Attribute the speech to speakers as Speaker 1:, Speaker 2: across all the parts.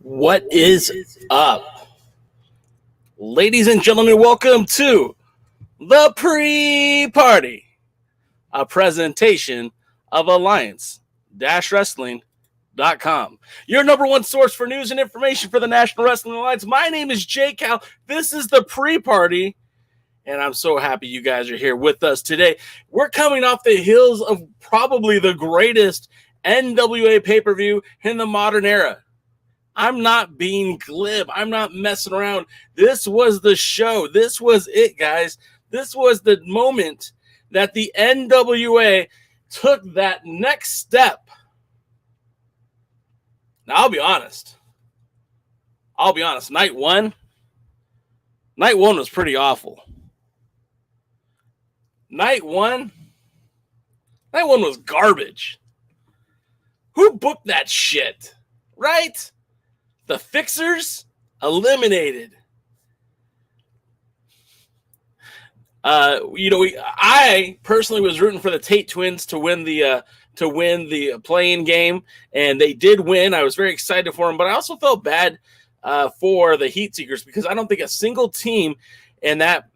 Speaker 1: What is up? Ladies and gentlemen, welcome to the pre-party, a presentation of Alliance-Wrestling.com, your number one source for news and information for the National Wrestling Alliance. My name is Jay Cal. This is the pre-party, and I'm so happy you guys are here with us today. We're coming off the heels of probably the greatest NWA pay-per-view in the modern era. I'm not being glib. I'm not messing around. This was the show. This was it, guys. This was the moment that the NWA took that next step. Now, I'll be honest. Night one was pretty awful. Night one was garbage. Who booked that shit? Right? The Fixers eliminated. I personally was rooting for the Tate twins to win the play-in game, and they did win. I was very excited for them, but I also felt bad for the Heat Seekers because I don't think a single team in that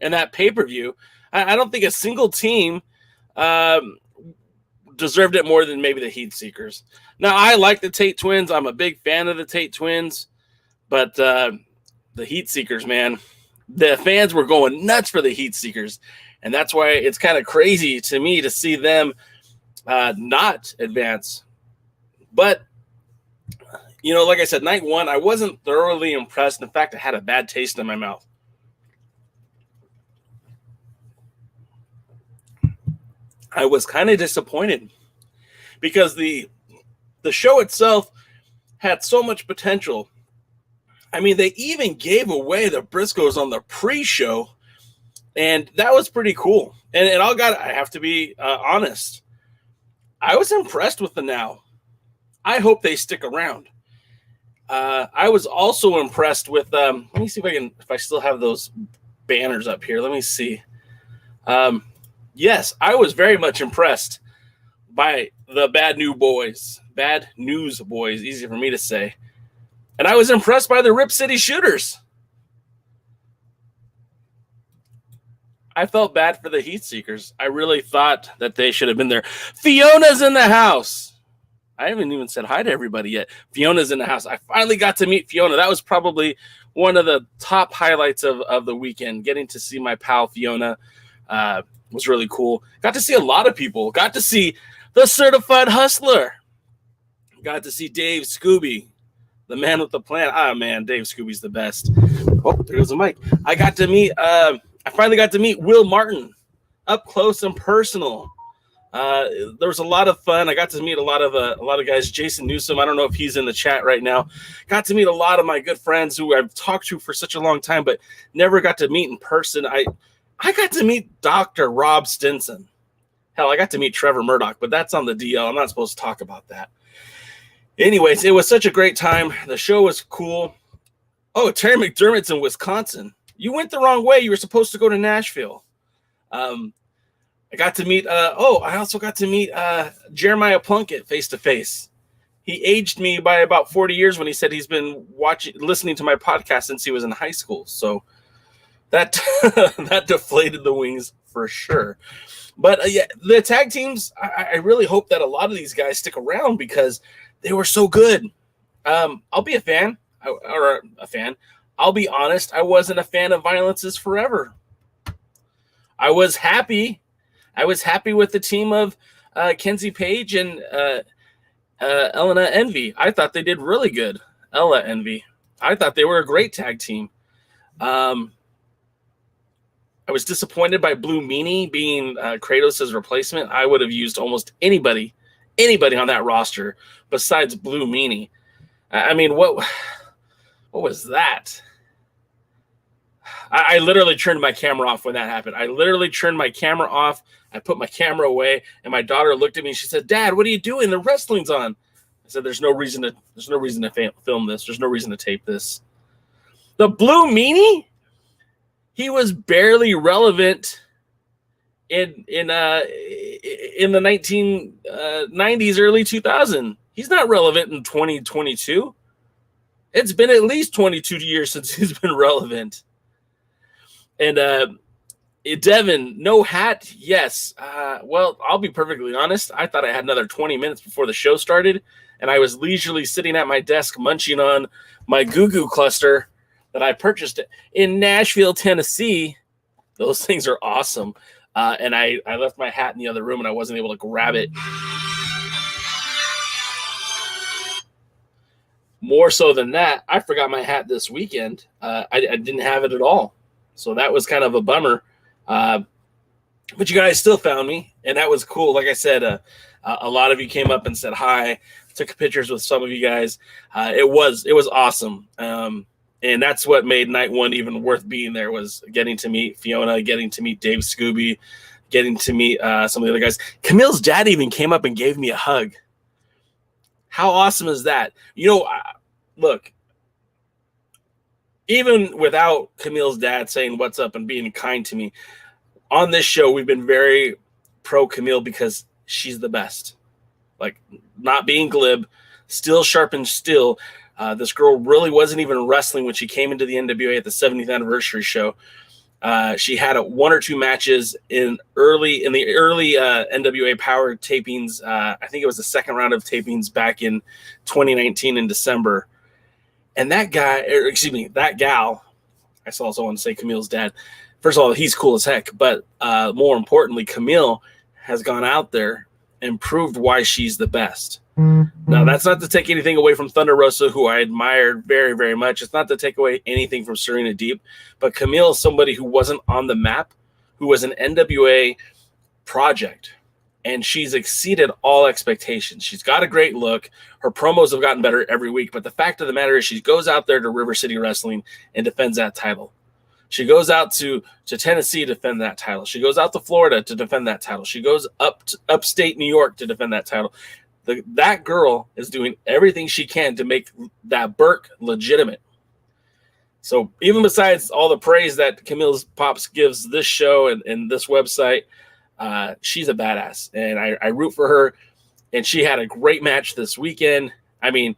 Speaker 1: pay-per-view, I don't think a single team deserved it more than maybe the Heat Seekers. Now, I like the Tate twins. I'm a big fan of the Tate twins, but the Heat Seekers, man, the fans were going nuts for the Heat Seekers, and that's why it's kind of crazy to me to see them not advance. But, like I said, night one, I wasn't thoroughly impressed. In fact, I had a bad taste in my mouth. I was kind of disappointed because the show itself had so much potential. I mean, they even gave away the Briscoes on the pre-show, and that was pretty cool. And I have to be honest. I was impressed with the Now. I hope they stick around. I was also impressed with. Let me see if I still have those banners up here. Let me see. Yes, I was very much impressed by the Bad News Boys, easy for me to say. And I was impressed by the Rip City Shooters. I felt bad for the Heat Seekers. I really thought that they should have been there. Fiona's in the house. I haven't even said hi to everybody yet. Fiona's in the house. I finally got to meet Fiona. That was probably one of the top highlights of the weekend. Getting to see my pal Fiona was really cool. Got to see a lot of people. Got to see the Certified Hustler. Got to see Dave Scooby, the man with the plan. Man, Dave Scooby's the best. Oh, there goes the mic. I finally got to meet Will Martin up close and personal. There was a lot of fun. I got to meet a lot of guys. Jason Newsom, I don't know if he's in the chat right now. Got to meet a lot of my good friends who I've talked to for such a long time, but never got to meet in person. I got to meet Dr. Rob Stinson. Hell, I got to meet Trevor Murdoch, but that's on the DL. I'm not supposed to talk about that. Anyways, it was such a great time. The show was cool. Oh, Terry McDermott's in Wisconsin. You went the wrong way. You were supposed to go to Nashville. I got to meet. I also got to meet Jeremiah Plunkett face to face. He aged me by about 40 years when he said he's been listening to my podcast since he was in high school. So that that deflated the wings for sure. But yeah, the tag teams. I really hope that a lot of these guys stick around because they were so good. I'll be a fan. I'll be honest. I wasn't a fan of Violence is Forever. I was happy with the team of Kenzie Page and Elena Envy. I thought they did really good. Ella Envy. I thought they were a great tag team. I was disappointed by Blue Meanie being Kratos' replacement. I would have used almost anybody on that roster besides Blue Meanie. I mean, what was that? I literally turned my camera off when that happened. I literally turned my camera off. I put my camera away, and my daughter looked at me and she said, "Dad, what are you doing? The wrestling's on." I said, "There's no reason to film this. There's no reason to tape this." The Blue Meanie, he was barely relevant in the 1990s, early 2000. He's not relevant in 2022. It's been at least 22 years since he's been relevant. And Devin, no hat? Yes. Well, I'll be perfectly honest. I thought I had another 20 minutes before the show started, and I was leisurely sitting at my desk munching on my Goo Goo cluster that I purchased in Nashville, Tennessee. Those things are awesome. And I left my hat in the other room, and I wasn't able to grab it. More so than that, I forgot my hat this weekend. I didn't have it at all. So that was kind of a bummer. But you guys still found me, and that was cool. Like I said, a lot of you came up and said hi, took pictures with some of you guys. It was awesome. And that's what made night one even worth being there, was getting to meet Fiona, getting to meet Dave Scooby, getting to meet some of the other guys. Camille's dad even came up and gave me a hug. How awesome is that? You know, look, even without Camille's dad saying what's up and being kind to me, on this show, we've been very pro Camille because she's the best. Like, not being glib, still sharp and still. This girl really wasn't even wrestling when she came into the NWA at the 70th anniversary show. She had one or two matches in the early NWA Power tapings. I think it was the second round of tapings back in 2019 in December. And that gal, I also want to say Camille's dad. First of all, he's cool as heck. But more importantly, Camille has gone out there and proved why she's the best. Now, that's not to take anything away from Thunder Rosa, who I admired very, very much. It's not to take away anything from Serena Deep. But Camille is somebody who wasn't on the map, who was an NWA project. And she's exceeded all expectations. She's got a great look. Her promos have gotten better every week. But the fact of the matter is she goes out there to River City Wrestling and defends that title. She goes out to Tennessee to defend that title. She goes out to Florida to defend that title. She goes up to upstate New York to defend that title. That girl is doing everything she can to make that Burke legitimate. So even besides all the praise that Camille's Pops gives this show and this website, she's a badass. And I root for her. And she had a great match this weekend. I mean,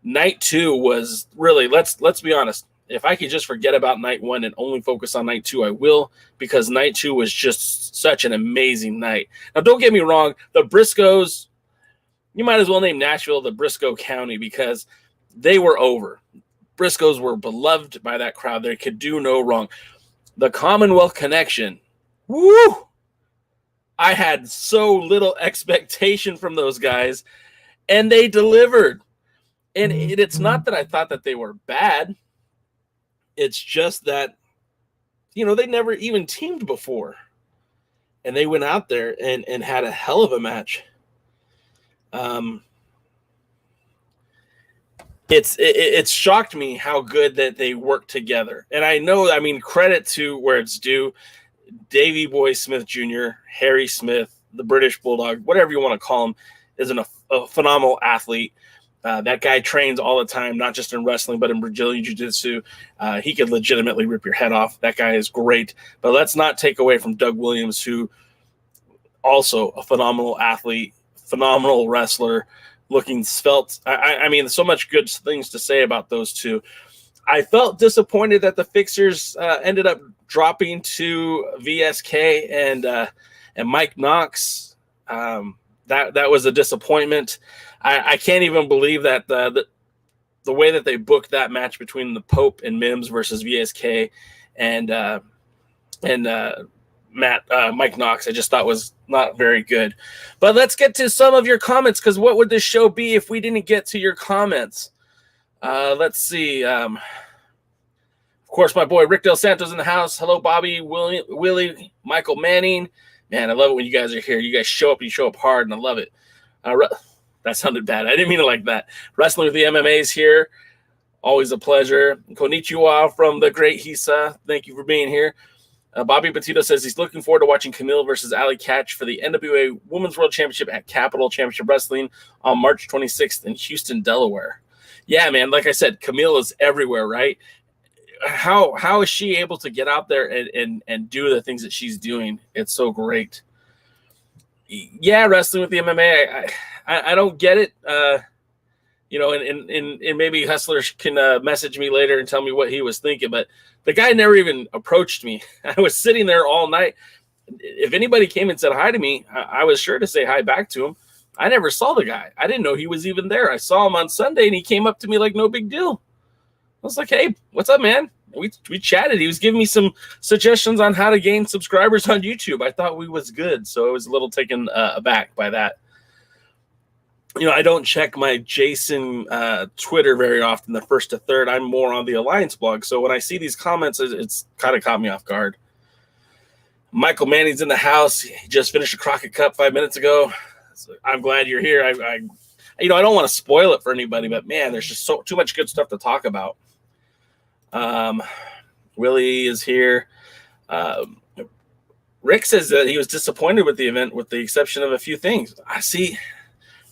Speaker 1: night two was really, let's be honest. If I could just forget about night one and only focus on night two, I will, because night two was just such an amazing night. Now, don't get me wrong. The Briscoes, you might as well name Nashville the Briscoe County, because they were over. Briscoes were beloved by that crowd. They could do no wrong. The Commonwealth Connection, woo! I had so little expectation from those guys, and they delivered. And it's not that I thought that they were bad. It's just that, they never even teamed before. And they went out there and had a hell of a match. It's shocked me how good that they work together. And I know, credit to where it's due. Davey Boy Smith Jr., Harry Smith, the British Bulldog, whatever you want to call him, is a phenomenal athlete. That guy trains all the time, not just in wrestling, but in Brazilian Jiu-Jitsu. He could legitimately rip your head off. That guy is great. But let's not take away from Doug Williams, who also a phenomenal athlete, phenomenal wrestler, looking svelte. I mean, so much good things to say about those two. I felt disappointed that the Fixers ended up dropping to VSK and Mike Knox. That was a disappointment. I can't even believe that the way that they booked that match between the Pope and Mims versus VSK and Mike Knox, I just thought was not very good. But let's get to some of your comments, because what would this show be if we didn't get to your comments? Let's see. Of course, my boy Rick Del Santo's in the house. Hello, Bobby, Willie, Michael Manning. Man, I love it when you guys are here. You guys show up, you show up hard, and I love it. That sounded bad. I didn't mean it like that. Wrestling with the MMA's here. Always a pleasure. Konnichiwa from the great Hisa. Thank you for being here. Bobby Batido says he's looking forward to watching Camille versus Ali Catch for the NWA Women's World Championship at Capital Championship Wrestling on March 26th in Houston, Delaware. Yeah, man, like I said, Camille is everywhere, right? How is she able to get out there and do the things that she's doing? It's so great. Yeah, wrestling with the MMA, I don't get it. You know, and maybe Hustler can message me later and tell me what he was thinking. But the guy never even approached me. I was sitting there all night. If anybody came and said hi to me, I was sure to say hi back to him. I never saw the guy. I didn't know he was even there. I saw him on Sunday, and he came up to me like no big deal. I was like, hey, what's up, man? We chatted. He was giving me some suggestions on how to gain subscribers on YouTube. I thought we was good, so I was a little taken aback by that. You know, I don't check my Jason Twitter very often, the first to third. I'm more on the Alliance blog. So when I see these comments, it's kind of caught me off guard. Michael Manning's in the house. He just finished a Crockett Cup 5 minutes ago. So I'm glad you're here. I don't want to spoil it for anybody, but man, there's just too much good stuff to talk about. Willie is here. Rick says that he was disappointed with the event with the exception of a few things. I see.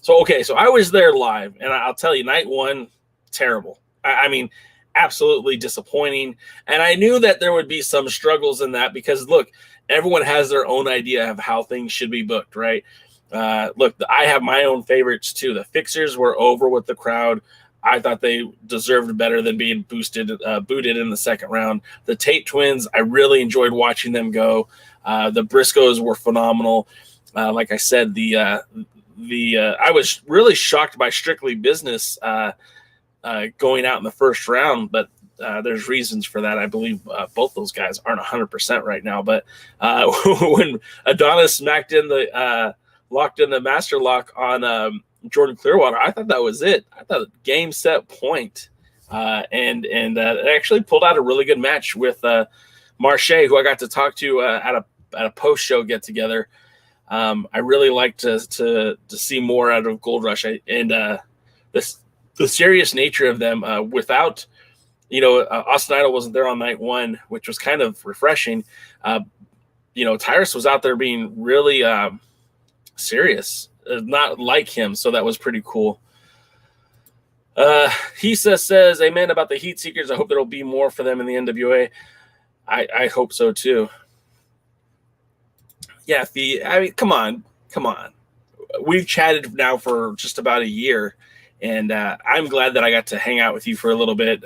Speaker 1: So I was there live, and I'll tell you, night one, terrible. I mean, absolutely disappointing. And I knew that there would be some struggles in that because, look, everyone has their own idea of how things should be booked, right? Look, I have my own favorites, too. The Fixers were over with the crowd. I thought they deserved better than being booted in the second round. The Tate twins, I really enjoyed watching them go. The Briscoes were phenomenal. Like I said, I was really shocked by Strictly Business going out in the first round, but there's reasons for that. I believe both those guys aren't 100% right now. But when Adonis locked in the master lock on Jordan Clearwater, I thought that was it. I thought game, set, point. And it actually pulled out a really good match with Marche, who I got to talk to at a post-show get-together. I really like to see more out of Gold Rush and the serious nature of them without, Austin Idol wasn't there on night one, which was kind of refreshing. Tyrus was out there being really serious, not like him. So that was pretty cool. He says, amen about the Heat Seekers. I hope there'll be more for them in the NWA. I hope so too. Yeah, come on. We've chatted now for just about a year, and I'm glad that I got to hang out with you for a little bit.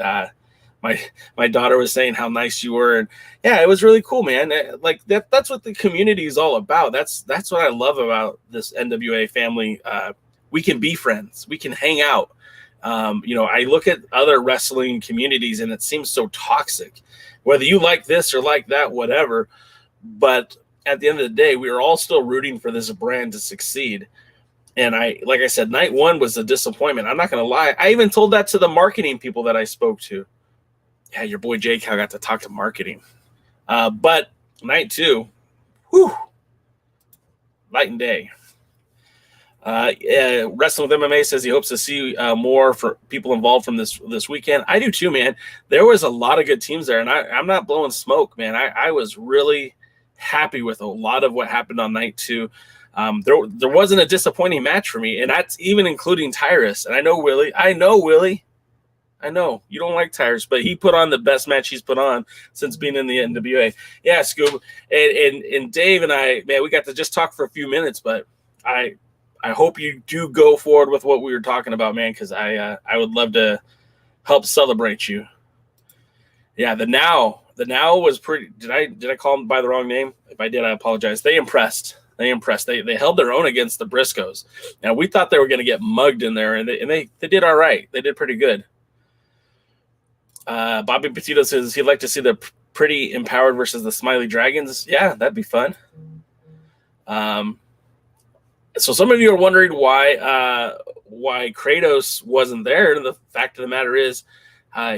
Speaker 1: My daughter was saying how nice you were, and yeah, it was really cool, man. Like that's what the community is all about. That's what I love about this NWA family. We can be friends. We can hang out. I look at other wrestling communities, and it seems so toxic. Whether you like this or like that, whatever, but at the end of the day, we are all still rooting for this brand to succeed. And like I said, night one was a disappointment. I'm not going to lie. I even told that to the marketing people that I spoke to. Yeah, your boy Jake, I got to talk to marketing. But night two, night and day. Wrestling with MMA says he hopes to see more for people involved from this weekend. I do too, man. There was a lot of good teams there, and I'm not blowing smoke, man. I was really happy with a lot of what happened on night two. There wasn't a disappointing match for me, and that's even including Tyrus. And I know Willie. I know you don't like Tyrus, but he put on the best match he's put on since being in the NWA. Yeah, Scoob and Dave and I, man, we got to just talk for a few minutes, but I hope you do go forward with what we were talking about, man, because I would love to help celebrate you. Yeah, the Now was pretty. Did I call them by the wrong name? If I did, I apologize. They impressed. They held their own against the Briscoes. Now we thought they were going to get mugged in there, and they did all right. They did pretty good. Bobby Batido says he'd like to see the Pretty Empowered versus the Smiley Dragons. Yeah, that'd be fun. So some of you are wondering why Kratos wasn't there. And the fact of the matter is,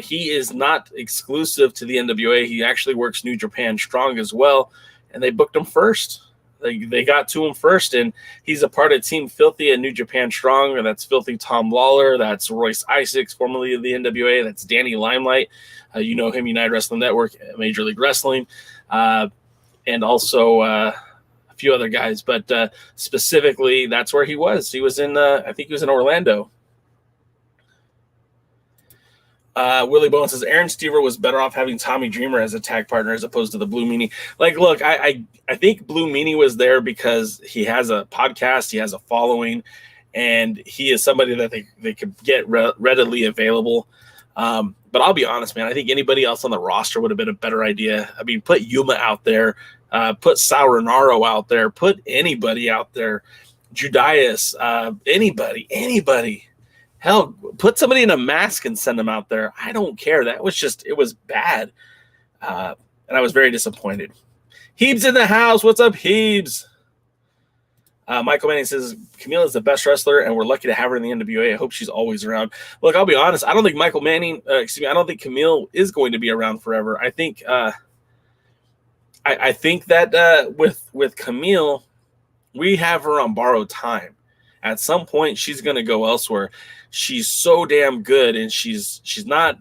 Speaker 1: he is not exclusive to the NWA. He actually works New Japan Strong as well, and they booked him first. They got to him first, and he's a part of Team Filthy and New Japan Strong, and that's Filthy Tom Lawler. That's Royce Isaacs, formerly of the NWA. That's Danny Limelight. You know him, United Wrestling Network, Major League Wrestling, and also a few other guys. But specifically, that's where he was. He was in, I think he was in Orlando. Willie Bowen says Aaron Stever was better off having Tommy Dreamer as a tag partner as opposed to the Blue Meanie. Like, look, I think Blue Meanie was there because he has a podcast, he has a following, and he is somebody that they could get readily available. But I'll be honest, man, I think anybody else on the roster would have been a better idea. I mean, put Yuma out there, put Sauronaro out there, put anybody out there, Judas, anybody. Hell, put somebody in a mask and send them out there. I don't care. It was bad. And I was very disappointed. Heebs in the house. What's up, Heebs? Michael Manning says, Camille is the best wrestler, and we're lucky to have her in the NWA. I hope she's always around. Look, I'll be honest. I don't think I don't think Camille is going to be around forever. I think I think that with Camille, we have her on borrowed time. At some point, she's going to go elsewhere. She's so damn good, and she's not,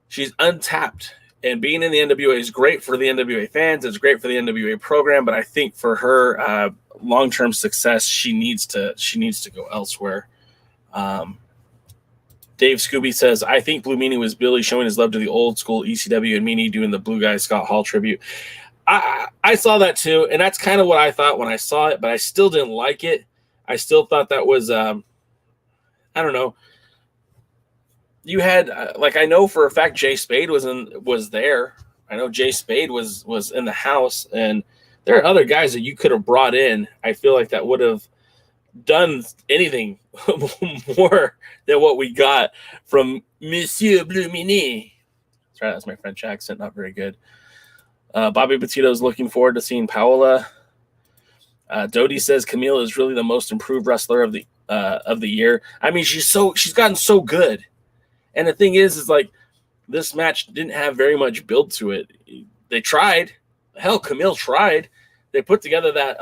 Speaker 1: she's untapped. And being in the NWA is great for the NWA fans. It's great for the NWA program, but I think for her long-term success, she needs to go elsewhere. Dave Scooby says, I think Blue Meanie was Billy showing his love to the old school ECW and Meanie doing the Blue Guy Scott Hall tribute. I saw that too, and that's kind of what I thought when I saw it, but I still didn't like it. I still thought that was, I don't know. You had I know for a fact Jay Spade was there. I know Jay Spade was in the house, and there are other guys that you could have brought in. I feel like that would have done anything more than what we got from Monsieur Blue Meanie. That's right, that's my French accent, not very good. Bobby Batido is looking forward to seeing Paola. Dodie says Camille is really the most improved wrestler of the year. I mean, she's gotten so good. And the thing is like this match didn't have very much build to it. They tried. Hell, Camille tried. They put together that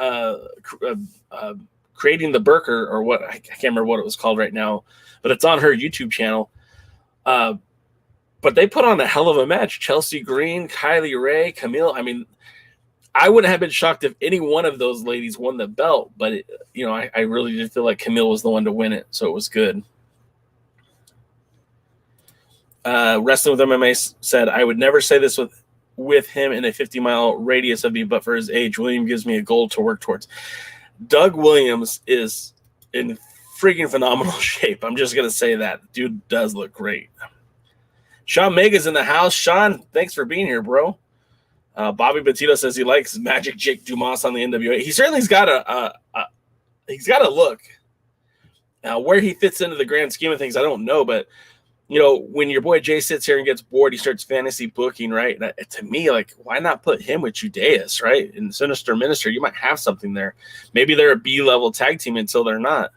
Speaker 1: creating the Burker or what I can't remember what it was called right now, but it's on her YouTube channel. But they put on a hell of a match. Chelsea Green, Kylie Ray, Camille. I mean, I wouldn't have been shocked if any one of those ladies won the belt, but I really did feel like Camille was the one to win it, so it was good. Wrestling with MMA said, I would never say this with him in a 50-mile radius of me, but for his age, William gives me a goal to work towards. Doug Williams is in freaking phenomenal shape. I'm just going to say that. Dude does look great. Sean Mega's in the house. Sean, thanks for being here, bro. Bobby Batido says he likes Magic Jake Dumas on the NWA. He certainly's got a look. Where he fits into the grand scheme of things, I don't know, but when your boy Jay sits here and gets bored, he starts fantasy booking, right? And to me, why not put him with Judas, right? And Sinister Minister, you might have something there. Maybe they're a B-level tag team until they're not.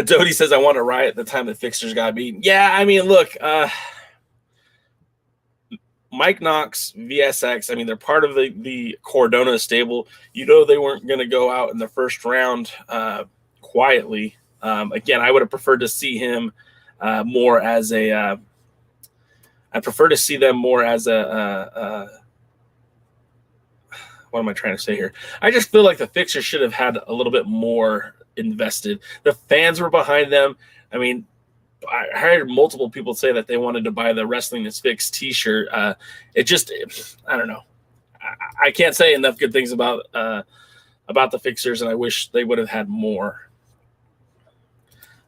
Speaker 1: Dodie says, I want to riot the time the Fixers got beaten. Yeah, I mean, look, Mike Knox, VSX, I mean, they're part of the Cardona stable. They weren't going to go out in the first round quietly. Again, I would have preferred to see him more as a. I prefer to see them more as a. What am I trying to say here? I just feel like the Fixers should have had a little bit more invested. The fans were behind them. I mean, I heard multiple people say that they wanted to buy the Wrestling is Fixed T-shirt. I don't know. I can't say enough good things about the Fixers, and I wish they would have had more.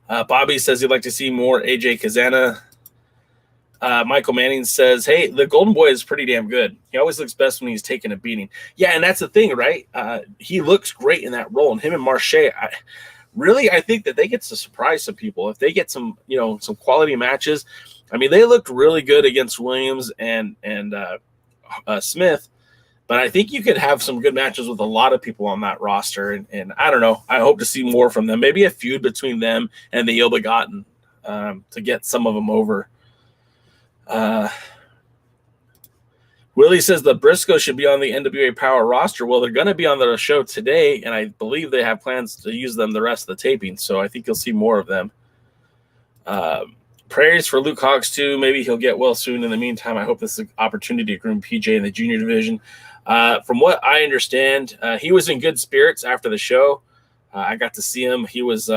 Speaker 1: Bobby says he'd like to see more AJ Kazana. Michael Manning says, hey, the Golden Boy is pretty damn good. He always looks best when he's taking a beating. Yeah, and that's the thing, right? He looks great in that role. And him and Marche, I think that they get to surprise some people. If they get some quality matches. I mean, they looked really good against Williams and Smith. But I think you could have some good matches with a lot of people on that roster. And I don't know. I hope to see more from them. Maybe a feud between them and the Ill Begotten to get some of them over. Willie says the Briscoes should be on the NWA Power roster. Well, they're going to be on the show today, and I believe they have plans to use them the rest of the taping. So I think you'll see more of them. Prayers for Luke Hawks, too. Maybe he'll get well soon. In the meantime, I hope this is an opportunity to groom PJ in the junior division. From what I understand, he was in good spirits after the show. I got to see him. He was,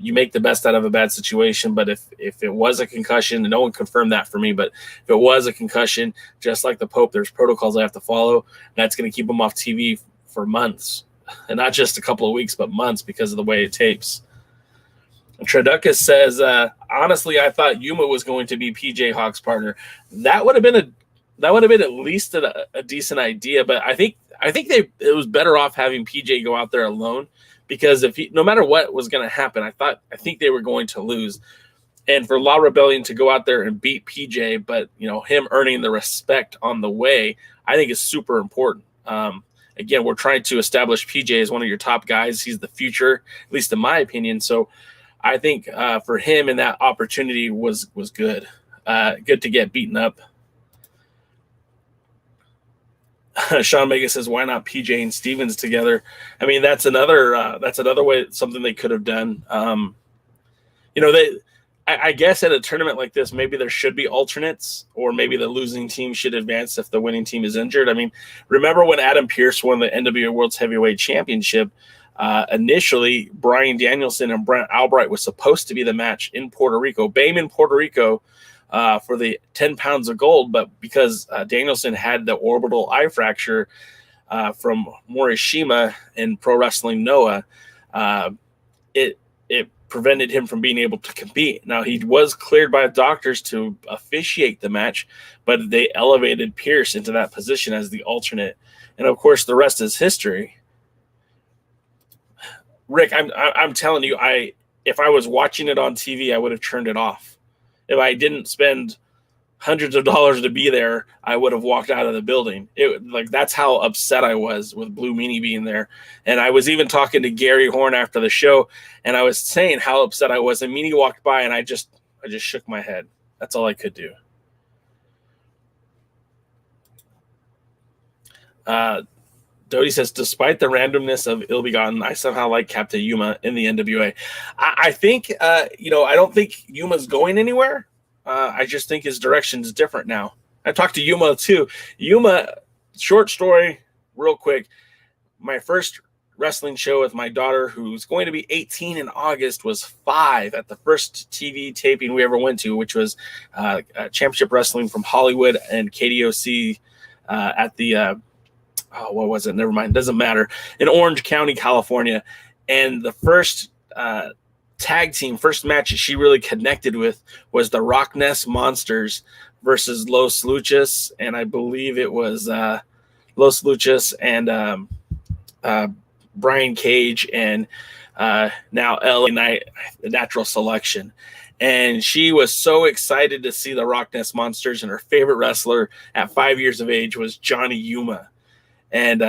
Speaker 1: you make the best out of a bad situation. But if it was a concussion, and no one confirmed that for me, but if it was a concussion, just like the Pope, there's protocols I have to follow. That's going to keep him off TV for months. and not just a couple of weeks, but months because of the way it tapes. And Traducus says, honestly, I thought Yuma was going to be PJ Hawk's partner. That would have been at least a decent idea, but I think it was better off having PJ go out there alone, because no matter what was going to happen, I think they were going to lose. And for La Rebellion to go out there and beat PJ, but him earning the respect on the way, I think is super important. Again, we're trying to establish PJ as one of your top guys. He's the future, at least in my opinion. So I think for him and that opportunity was good. Good to get beaten up. Sean Mega says, "Why not PJ and Stevens together?" I mean, that's another way, something they could have done. I guess at a tournament like this, maybe there should be alternates, or maybe the losing team should advance if the winning team is injured. I mean, remember when Adam Pearce won the NWA World's Heavyweight Championship? Initially, Bryan Danielson and Brent Albright was supposed to be the match in Puerto Rico, Bayman, Puerto Rico, for the 10 pounds of gold. But because Danielson had the orbital eye fracture from Morishima in Pro Wrestling Noah, it prevented him from being able to compete. Now, he was cleared by doctors to officiate the match, but they elevated Pearce into that position as the alternate. And of course, the rest is history. Rick, I'm telling you, if I was watching it on TV, I would have turned it off. If I didn't spend hundreds of dollars to be there, I would have walked out of the building. That's how upset I was with Blue Meanie being there. And I was even talking to Gary Horn after the show, and I was saying how upset I was. And Meanie walked by, and I just shook my head. That's all I could do. Dodie says, despite the randomness of Ill Begotten, I somehow like Captain Yuma in the NWA. I think, I don't think Yuma's going anywhere. I just think his direction is different now. I talked to Yuma too. Yuma, short story, real quick. My first wrestling show with my daughter, who's going to be 18 in August, was 5 at the first TV taping we ever went to, which was Championship Wrestling from Hollywood and KDOC at the what was it? Never mind. Doesn't matter. In Orange County, California. And the first tag team, first match that she really connected with was the Rock Nest Monsters versus Los Luchas. And I believe it was Los Luchas and Brian Cage and now LA Knight, the Natural Selection. And she was so excited to see the Rock Nest Monsters, and her favorite wrestler at 5 years of age was Johnny Yuma. And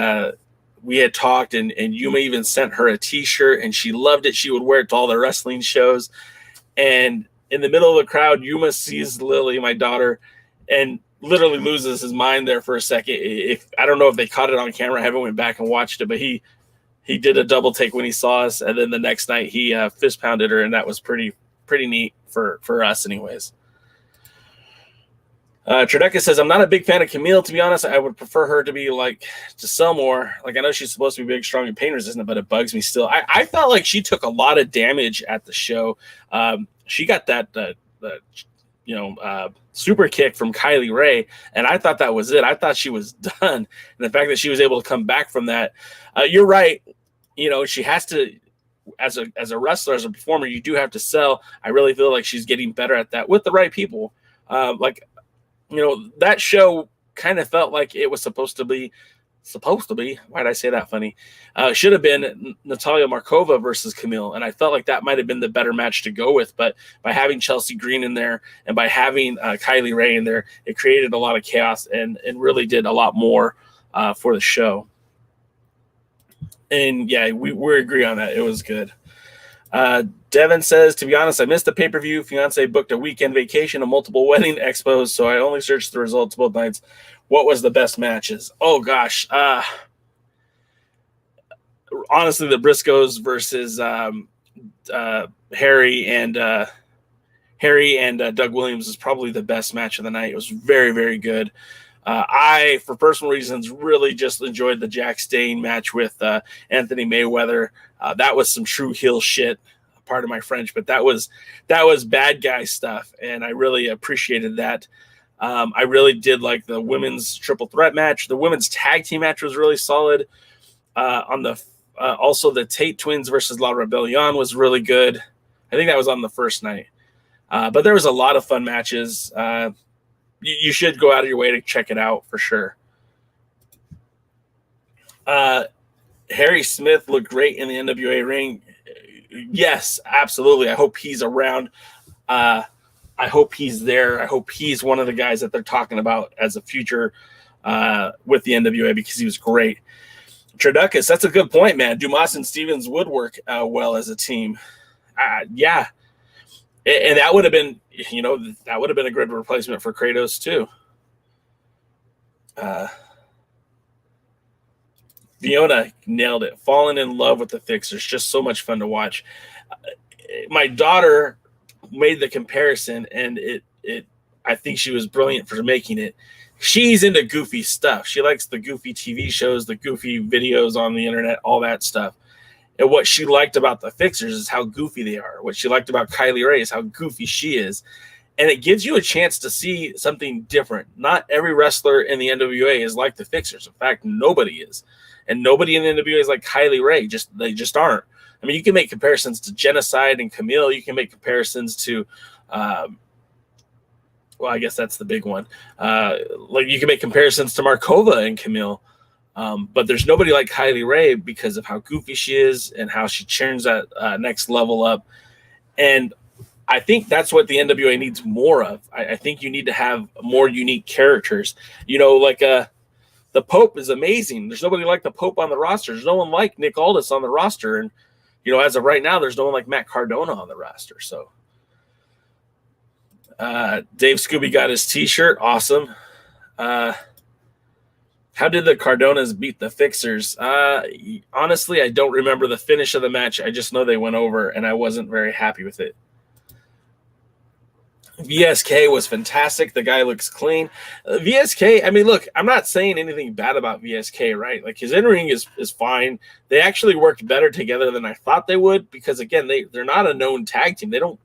Speaker 1: we had talked, and Yuma even sent her a T-shirt, and she loved it. She would wear it to all the wrestling shows. And in the middle of the crowd, Yuma sees Lily, my daughter, and literally loses his mind there for a second. I don't know if they caught it on camera. I haven't went back and watched it, but he did a double take when he saw us, and then the next night he fist pounded her, and that was pretty neat for us, anyways. Trideca says, I'm not a big fan of Camille, to be honest. I would prefer her to sell more. Like, I know she's supposed to be big, strong, and pain resistant, but it bugs me still. I felt like she took a lot of damage at the show. She got that super kick from Kylie Ray, and I thought that was it. I thought she was done. And the fact that she was able to come back from that, you're right. She has to, as a wrestler, as a performer, you do have to sell. I really feel like she's getting better at that with the right people. That show kind of felt like it was supposed to be. Why did I say that funny? Should have been Natalia Markova versus Camille. And I felt like that might've been the better match to go with, but by having Chelsea Green in there and by having Kylie Ray in there, it created a lot of chaos and really did a lot more for the show. And yeah, we agree on that. It was good. Devin says, to be honest, I missed the pay-per-view. Fiance booked a weekend vacation and multiple wedding expos, so I only searched the results both nights. What was the best matches? Oh, gosh. Honestly, the Briscoes versus Harry and Doug Williams is probably the best match of the night. It was very, very good. I, for personal reasons, really just enjoyed the Jax Dane match with Anthony Mayweather. That was some true heel shit, part of my French, but that was bad guy stuff, and I really appreciated that. I really did like the women's triple threat match. The women's tag team match was really solid. On the Also, the Tate twins versus La Rebellion was really good. I think that was on the first night. But there was a lot of fun matches. You should go out of your way to check it out for sure. Harry Smith looked great in the NWA ring. Yes, absolutely. I hope he's around. I hope he's there. I hope he's one of the guys that they're talking about as a future with the NWA because he was great. Traducus, that's a good point, man. Dumas and Stevens would work well as a team. Yeah. And that would have been, that would have been a good replacement for Kratos too. Fiona nailed it. Falling in love with the Fixers. Just so much fun to watch. My daughter made the comparison, and I think she was brilliant for making it. She's into goofy stuff. She likes the goofy TV shows, the goofy videos on the internet, all that stuff. And what she liked about the Fixers is how goofy they are. What she liked about Kylie Ray is how goofy she is. And it gives you a chance to see something different. Not every wrestler in the NWA is like the Fixers. In fact, nobody is. And nobody in the NWA is like Kylie Ray. They just aren't. I mean, you can make comparisons to Jennacide and Camille. You can make comparisons to, well, I guess that's the big one. Like you can make comparisons to Markova and Camille. But there's nobody like Kylie Ray because of how goofy she is and how she churns that next level up. And I think that's what the NWA needs more of. I think you need to have more unique characters. Like the Pope is amazing. There's nobody like the Pope on the roster. There's no one like Nick Aldis on the roster. And, as of right now, there's no one like Matt Cardona on the roster. So Dave Scooby got his T-shirt. Awesome. How did the Cardonas beat the Fixers? Honestly, I don't remember the finish of the match. I just know they went over, and I wasn't very happy with it. VSK was fantastic. The guy looks clean. VSK, I mean, look, I'm not saying anything bad about VSK, right? Like his in-ring is fine. They actually worked better together than I thought they would because, again, they're not a known tag team. They don't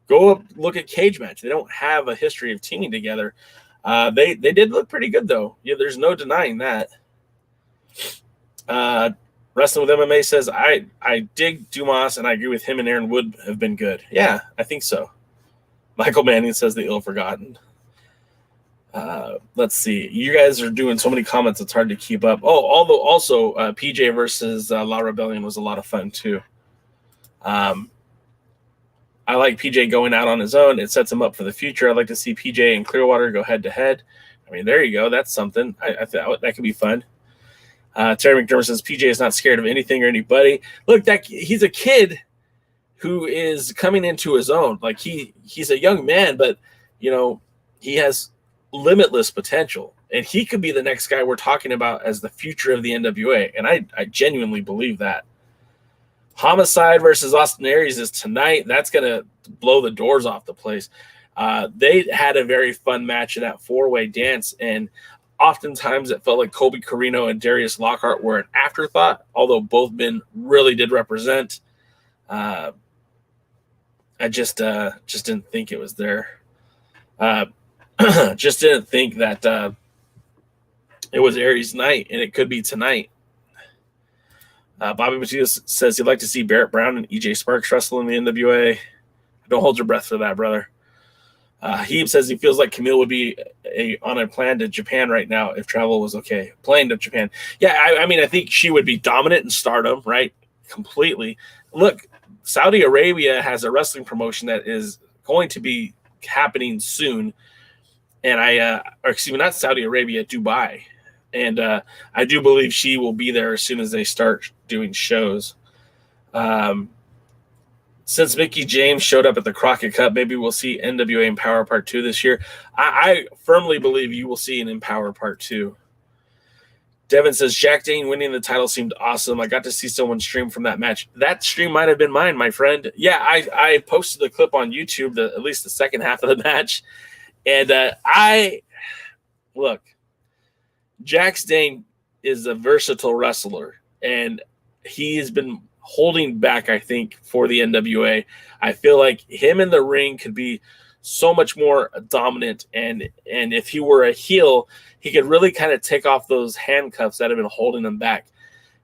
Speaker 1: go up, look at Cage Match. They don't have a history of teaming together. They did look pretty good, though. Yeah, there's no denying that. Wrestling with MMA says, I dig Dumas, and I agree with him and Aaron would have been good. Yeah, I think so. Michael Manning says the ill-forgotten. Let's see. You guys are doing so many comments, it's hard to keep up. Oh, also PJ versus La Rebellion was a lot of fun, too. I like PJ going out on his own. It sets him up for the future. I'd like to see PJ and Clearwater go head-to-head. I mean, there you go. That's something. I thought that could be fun. Terry McDermott says PJ is not scared of anything or anybody. Look, he's a kid who is coming into his own. Like he's a young man, but he has limitless potential, and he could be the next guy we're talking about as the future of the NWA. And I genuinely believe that. Homicide versus Austin Aries is tonight. That's gonna blow the doors off the place. They had a very fun match in that 4-way dance, and oftentimes it felt like Colby Carino and Darius Lockhart were an afterthought, although both men really did represent. I just didn't think it was there. Just didn't think that it was Aries' night, and it could be tonight. Bobby Batido says he'd like to see Barrett Brown and EJ Sparks wrestle in the NWA. Don't hold your breath for that, brother. He says he feels like Camille would be on a plan to Japan right now if travel was okay. Plane to Japan. Yeah, I mean, I think she would be dominant in Stardom, right? Completely. Look, Saudi Arabia has a wrestling promotion that is going to be happening soon. And not Saudi Arabia, Dubai. And I do believe she will be there as soon as they start doing shows. Since Mickie James showed up at the Crockett Cup, maybe we'll see NWA Empower Part 2 this year. I firmly believe you will see an Empower Part 2. Devin says, Jax Dane winning the title seemed awesome. I got to see someone stream from that match. That stream might have been mine, my friend. Yeah, I posted the clip on YouTube, at least the second half of the match. And look, Jax Dane is a versatile wrestler, and he has been holding back, I think, for the NWA. I feel like him in the ring could be so much more dominant, and if he were a heel, he could really kind of take off those handcuffs that have been holding him back.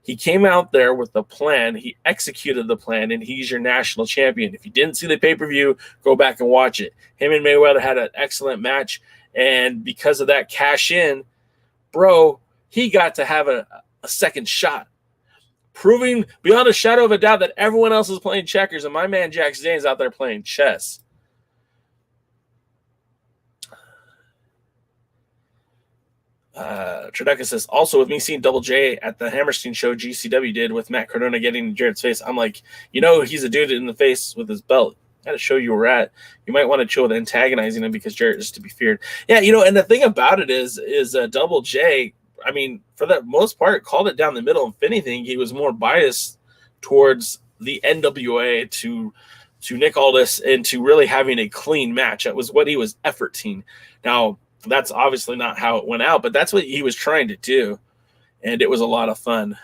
Speaker 1: He came out there with the plan. He executed the plan, and he's your national champion. If you didn't see the pay-per-view, go back and watch it. Him and Mayweather had an excellent match, and because of that cash in, bro, he got to have a second shot, proving beyond a shadow of a doubt that everyone else is playing checkers, and my man Jax Dane is out there playing chess. Trideca says, also with me seeing Double J at the Hammerstein show GCW did with Matt Cardona getting in Jarrett's face, I'm like, he's a dude in the face with his belt. Got to show you where we're at. You might want to chill with antagonizing him because Jarrett is to be feared. Yeah, and the thing about it is Double J, I mean, for the most part, called it down the middle. If anything, he was more biased towards the NWA to Nick Aldis and to really having a clean match. That was what he was efforting. Now, that's obviously not how it went out, but that's what he was trying to do, and it was a lot of fun.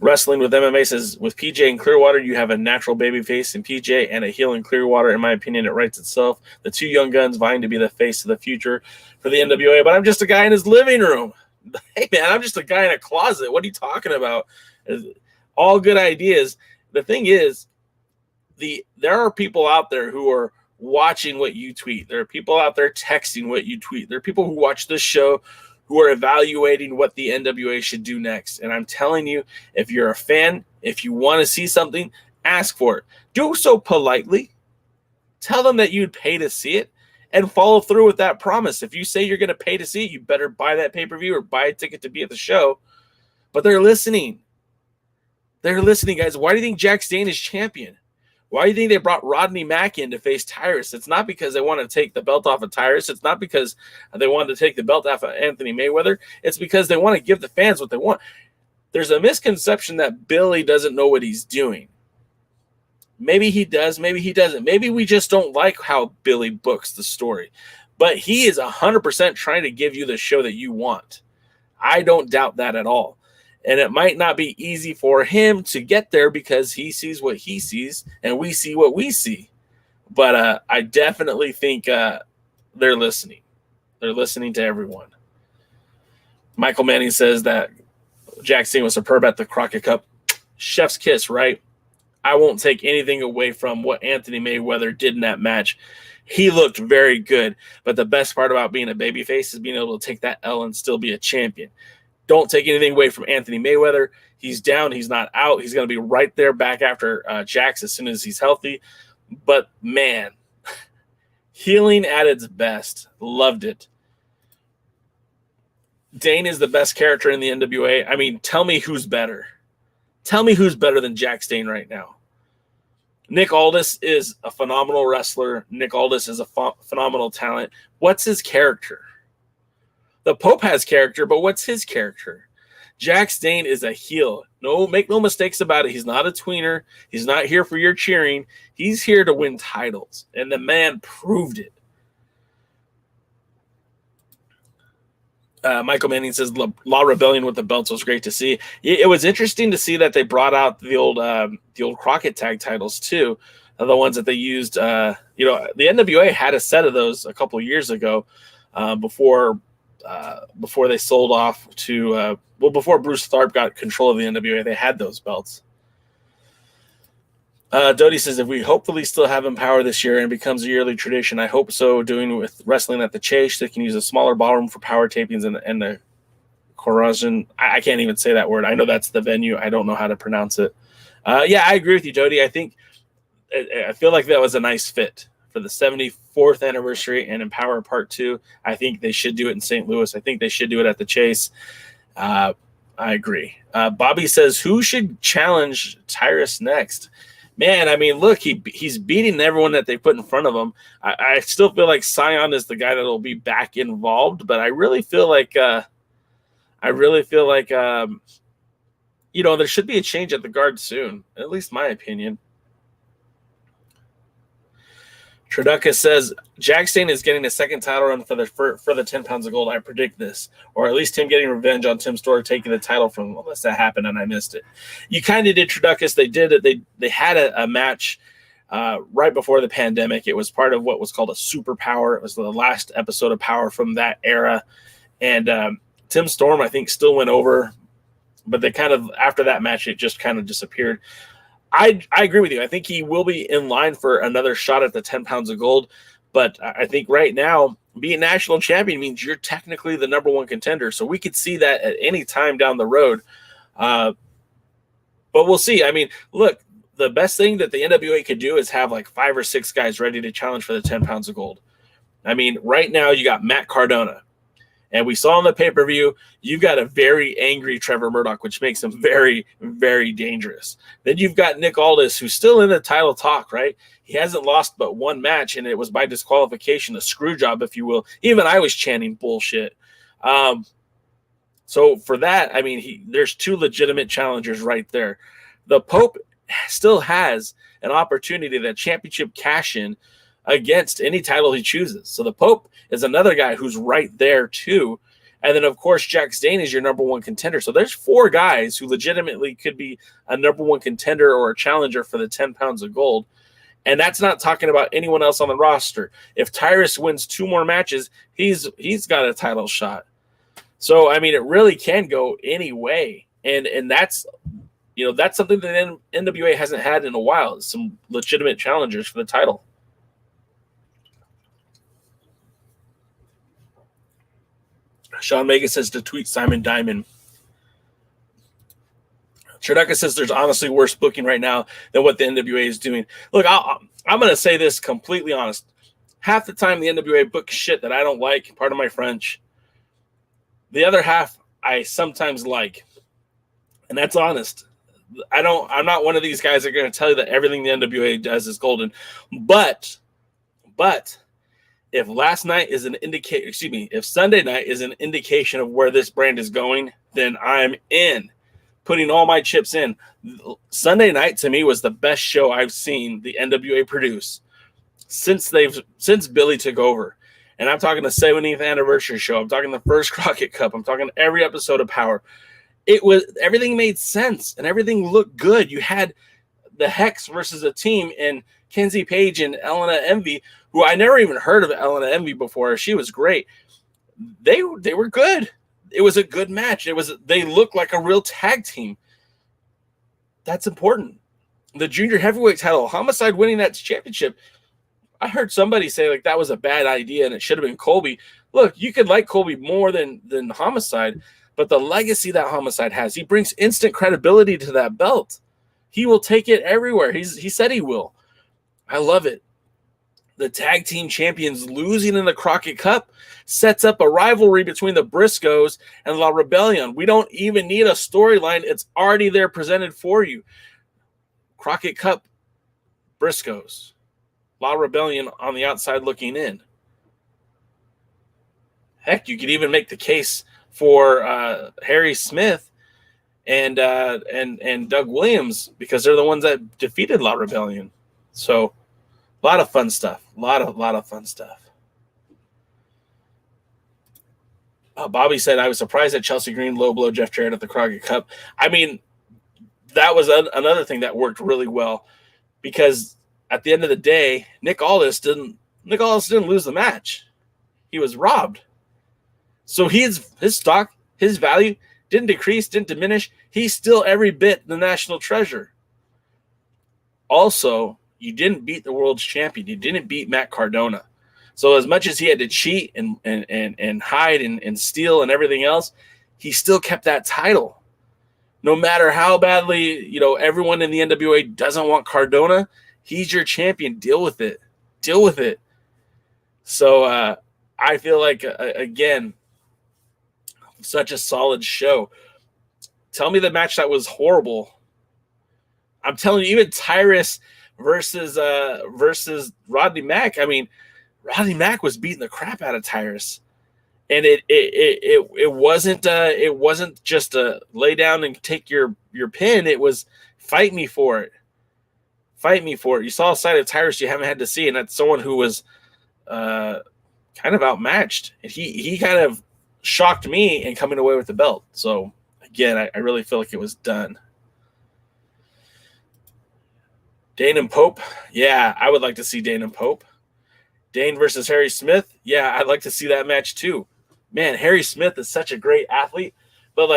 Speaker 1: Wrestling with MMA says, with PJ and Clearwater, you have a natural baby face in PJ and a heel in Clearwater. In my opinion, it writes itself. The two young guns vying to be the face of the future for the NWA, but I'm just a guy in his living room. Hey, man, I'm just a guy in a closet. What are you talking about? All good ideas. The thing is, there are people out there who are watching what you tweet. There are people out there texting what you tweet. There are people who watch this show who are evaluating what the NWA should do next. And I'm telling you, if you're a fan, if you want to see something, ask for it. Do so politely. Tell them that you'd pay to see it and follow through with that promise. If you say you're going to pay to see it, you better buy that pay-per-view or buy a ticket to be at the show. But they're listening. They're listening, guys. Why do you think Jax Dane is champion? Why do you think they brought Rodney Mack in to face Tyrus? It's not because they want to take the belt off of Tyrus. It's not because they wanted to take the belt off of Anthony Mayweather. It's because they want to give the fans what they want. There's a misconception that Billy doesn't know what he's doing. Maybe he does. Maybe he doesn't. Maybe we just don't like how Billy books the story. But he is 100% trying to give you the show that you want. I don't doubt that at all. And it might not be easy for him to get there because he sees what he sees and we see what we see. But I definitely think they're listening. They're listening to everyone. Michael Manning says that Jax Dane was superb at the Crockett Cup. Chef's kiss, right? I won't take anything away from what Anthony Mayweather did in that match. He looked very good. But the best part about being a babyface is being able to take that L and still be a champion. Don't take anything away from Anthony Mayweather. He's down. He's not out. He's going to be right there back after Jax as soon as he's healthy. But, man, healing at its best. Loved it. Dane is the best character in the NWA. I mean, tell me who's better. Tell me who's better than Jax Dane right now. Nick Aldis is a phenomenal wrestler. Nick Aldis is a phenomenal talent. What's his character? The Pope has character, but what's his character? Jax Dane is a heel. No, make no mistakes about it. He's not a tweener. He's not here for your cheering. He's here to win titles, and the man proved it. Michael Manning says La Rebellion with the belts was great to see. It was interesting to see that they brought out the old Crockett tag titles too, the ones that they used. The NWA had a set of those a couple years ago before they sold off to before Bruce Tharpe got control of the NWA. They had those belts. Dodie says, if we hopefully still have Empower this year and it becomes a yearly tradition, I hope so, doing with wrestling at the Chase. They can use a smaller ballroom for power tapings and the corrosion. I can't even say that word. I know that's the venue. I don't know how to pronounce it. Yeah, I agree with you, Dodie. I feel like that was a nice fit for the 74th anniversary and Empower Part 2. I think they should do it in St. Louis. I think they should do it at the Chase. I agree. Bobby says, who should challenge Tyrus next? Man, I mean, look, he's beating everyone that they put in front of him. I still feel like Scion is the guy that will be back involved, but I really feel like there should be a change at the guard soon, at least my opinion. Traducka says, Jax Dane is getting a second title run for the 10 pounds of gold. I predict this. Or at least him getting revenge on Tim Storr taking the title from him, unless that happened and I missed it. You kind of did, Traduckus. They did it. They had a match right before the pandemic. It was part of what was called a Superpower. It was the last episode of Power from that era. And Tim Storm, I think, still went over but they kind of, after that match, it just kind of disappeared. I agree with you. I think he will be in line for another shot at the 10 pounds of gold. But I think right now, being national champion means you're technically the number one contender. So we could see that at any time down the road. But we'll see. I mean, look, the best thing that the NWA could do is have like 5 or 6 guys ready to challenge for the 10 pounds of gold. I mean, right now you got Matt Cardona. And we saw on the pay-per-view, you've got a very angry Trevor Murdoch, which makes him very, very dangerous. Then you've got Nick Aldis, who's still in the title talk, right? He hasn't lost but one match, and it was by disqualification, a screw job, if you will. Even I was chanting bullshit. So for that, I mean, there's 2 legitimate challengers right there. The Pope still has an opportunity to championship cash-in against any title he chooses. So the Pope is another guy who's right there too. And then, of course, Jax Dane is your number one contender. So there's 4 guys who legitimately could be a number one contender or a challenger for the 10 pounds of gold. And that's not talking about anyone else on the roster. If Tyrus wins 2 more matches, he's got a title shot. So, I mean, it really can go any way. And that's, that's something that NWA hasn't had in a while, some legitimate challengers for the title. Sean Mega says to tweet Simon Diamond. Triducka says there's honestly worse booking right now than what the NWA is doing. Look, I'm going to say this completely honest. Half the time the NWA books shit that I don't like, pardon my French. The other half I sometimes like. And that's honest. I'm not one of these guys that are going to tell you that everything the NWA does is golden. But if last night is an if Sunday night is an indication of where this brand is going, then I'm in, putting all my chips in. Sunday night to me was the best show I've seen the NWA produce since Billy took over. And I'm talking the 70th anniversary show. I'm talking the first Crockett Cup. I'm talking every episode of Power. Everything made sense and everything looked good. You had the Hex versus a team in Kenzie Page and Elena Envy, who I never even heard of Elena Envy before. She was great. They were good. It was a good match. They looked like a real tag team. That's important. The junior heavyweight title, Homicide winning that championship. I heard somebody say like that was a bad idea and it should have been Colby. Look, you could like Colby more than Homicide, but the legacy that Homicide has, he brings instant credibility to that belt. He will take it everywhere. He said he will. I love it. The tag team champions losing in the Crockett Cup sets up a rivalry between the Briscoes and La Rebellion. We don't even need a storyline. It's already there presented for you. Crockett Cup, Briscoes, La Rebellion on the outside looking in. Heck, you could even make the case for Harry Smith and Doug Williams because they're the ones that defeated La Rebellion. So a lot of fun stuff. A lot of fun stuff. Bobby said, I was surprised that Chelsea Green low blow Jeff Jarrett at the Crockett Cup. I mean, that was another thing that worked really well because at the end of the day, Nick Aldis didn't lose the match. He was robbed. So his stock, his value didn't decrease, didn't diminish. He's still every bit the national treasure. Also, you didn't beat the world's champion. You didn't beat Matt Cardona. So as much as he had to cheat and hide and steal and everything else, he still kept that title. No matter how badly, everyone in the NWA doesn't want Cardona, he's your champion. Deal with it. So I feel like, again, such a solid show. Tell me the match that was horrible. I'm telling you, even Tyrus versus Rodney Mack. I mean, Rodney Mack was beating the crap out of Tyrus, and it wasn't just a lay down and take your pin. It was fight me for it. You saw a side of Tyrus you haven't had to see, and that's someone who was kind of outmatched. And he kind of shocked me in coming away with the belt. So again, I really feel like it was done. Dane and Pope. Yeah, I would like to see Dane and Pope. Dane versus Harry Smith. Yeah, I'd like to see that match too. Man, Harry Smith is such a great athlete, but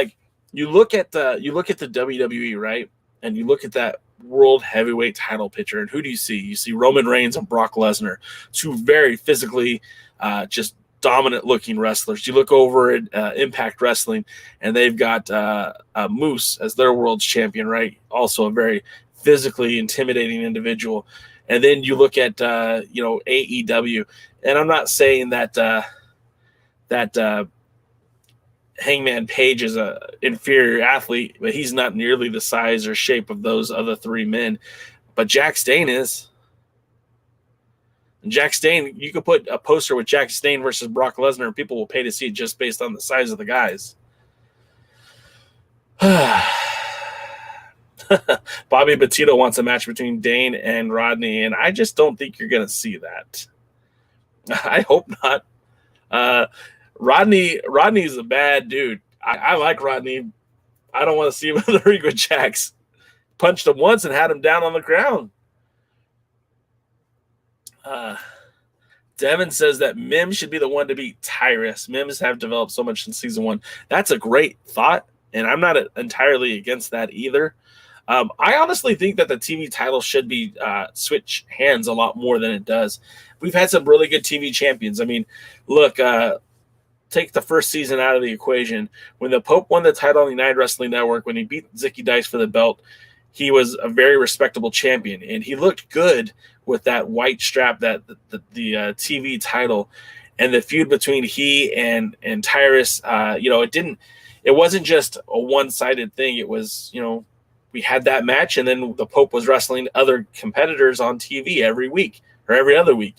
Speaker 1: you look at the WWE, right? And you look at that world heavyweight title picture, and who do you see? You see Roman Reigns and Brock Lesnar, two very physically just dominant looking wrestlers. You look over at Impact Wrestling, and they've got Moose as their world champion, right? Also a very physically intimidating individual. And then you look at AEW, and I'm not saying that Hangman Page is a inferior athlete, but he's not nearly the size or shape of those other three men. But Jax Dane is. And Jax Dane, you could put a poster with Jax Dane versus Brock Lesnar, and people will pay to see it just based on the size of the guys. Bobby Batido wants a match between Dane and Rodney, and I just don't think you're going to see that. I hope not. Rodney's a bad dude. I like Rodney. I don't want to see him in the ring with Jax. Punched him once and had him down on the ground. Devin says that Mims should be the one to beat Tyrus. Mims have developed so much in season 1. That's a great thought, and I'm not entirely against that either. I honestly think that the TV title should be switch hands a lot more than it does. We've had some really good TV champions. I mean, look, take the first season out of the equation. When the Pope won the title on the United Wrestling Network, when he beat Ziki Dice for the belt, he was a very respectable champion, and he looked good with that white strap, that the TV title, and the feud between he and Tyrus. It wasn't just a one-sided thing. It was, we had that match, and then the Pope was wrestling other competitors on TV every week or every other week.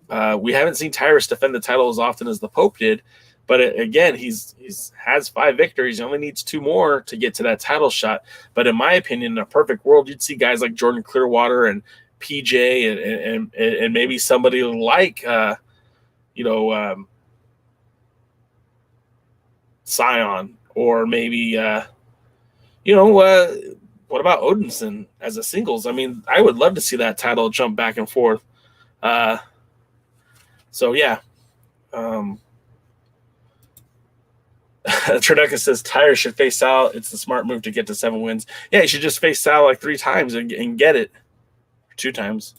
Speaker 1: We haven't seen Tyrus defend the title as often as the Pope did, but again, he's has 5 victories. He only needs 2 more to get to that title shot. But in my opinion, in a perfect world, you'd see guys like Jordan Clearwater and PJ and maybe somebody like Scion, or maybe what about Odinson as a singles? I mean, I would love to see that title jump back and forth. So yeah. Trineca says Tyrus should face Sal. It's the smart move to get to 7 wins. Yeah, he should just face Sal like 3 times and get it. 2 times.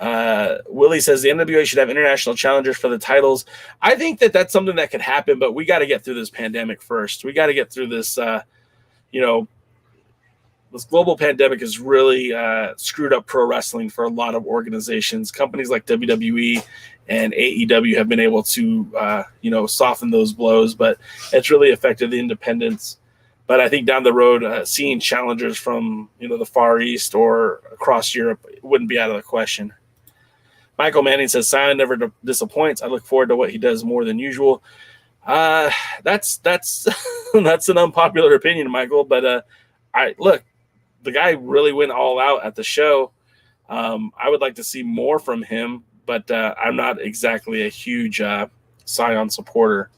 Speaker 1: Willie says the NWA should have international challengers for the titles. I think that that's something that could happen, but we got to get through this pandemic first. We got to get through this, this global pandemic has really screwed up pro wrestling for a lot of organizations. Companies like WWE and AEW have been able to, soften those blows, but it's really affected the independents. But I think down the road, seeing challengers from, the Far East or across Europe wouldn't be out of the question. Michael Manning says, Sion never disappoints. I look forward to what he does more than usual. That's that's an unpopular opinion, Michael. But the guy really went all out at the show. I would like to see more from him, but I'm not exactly a huge Sion supporter.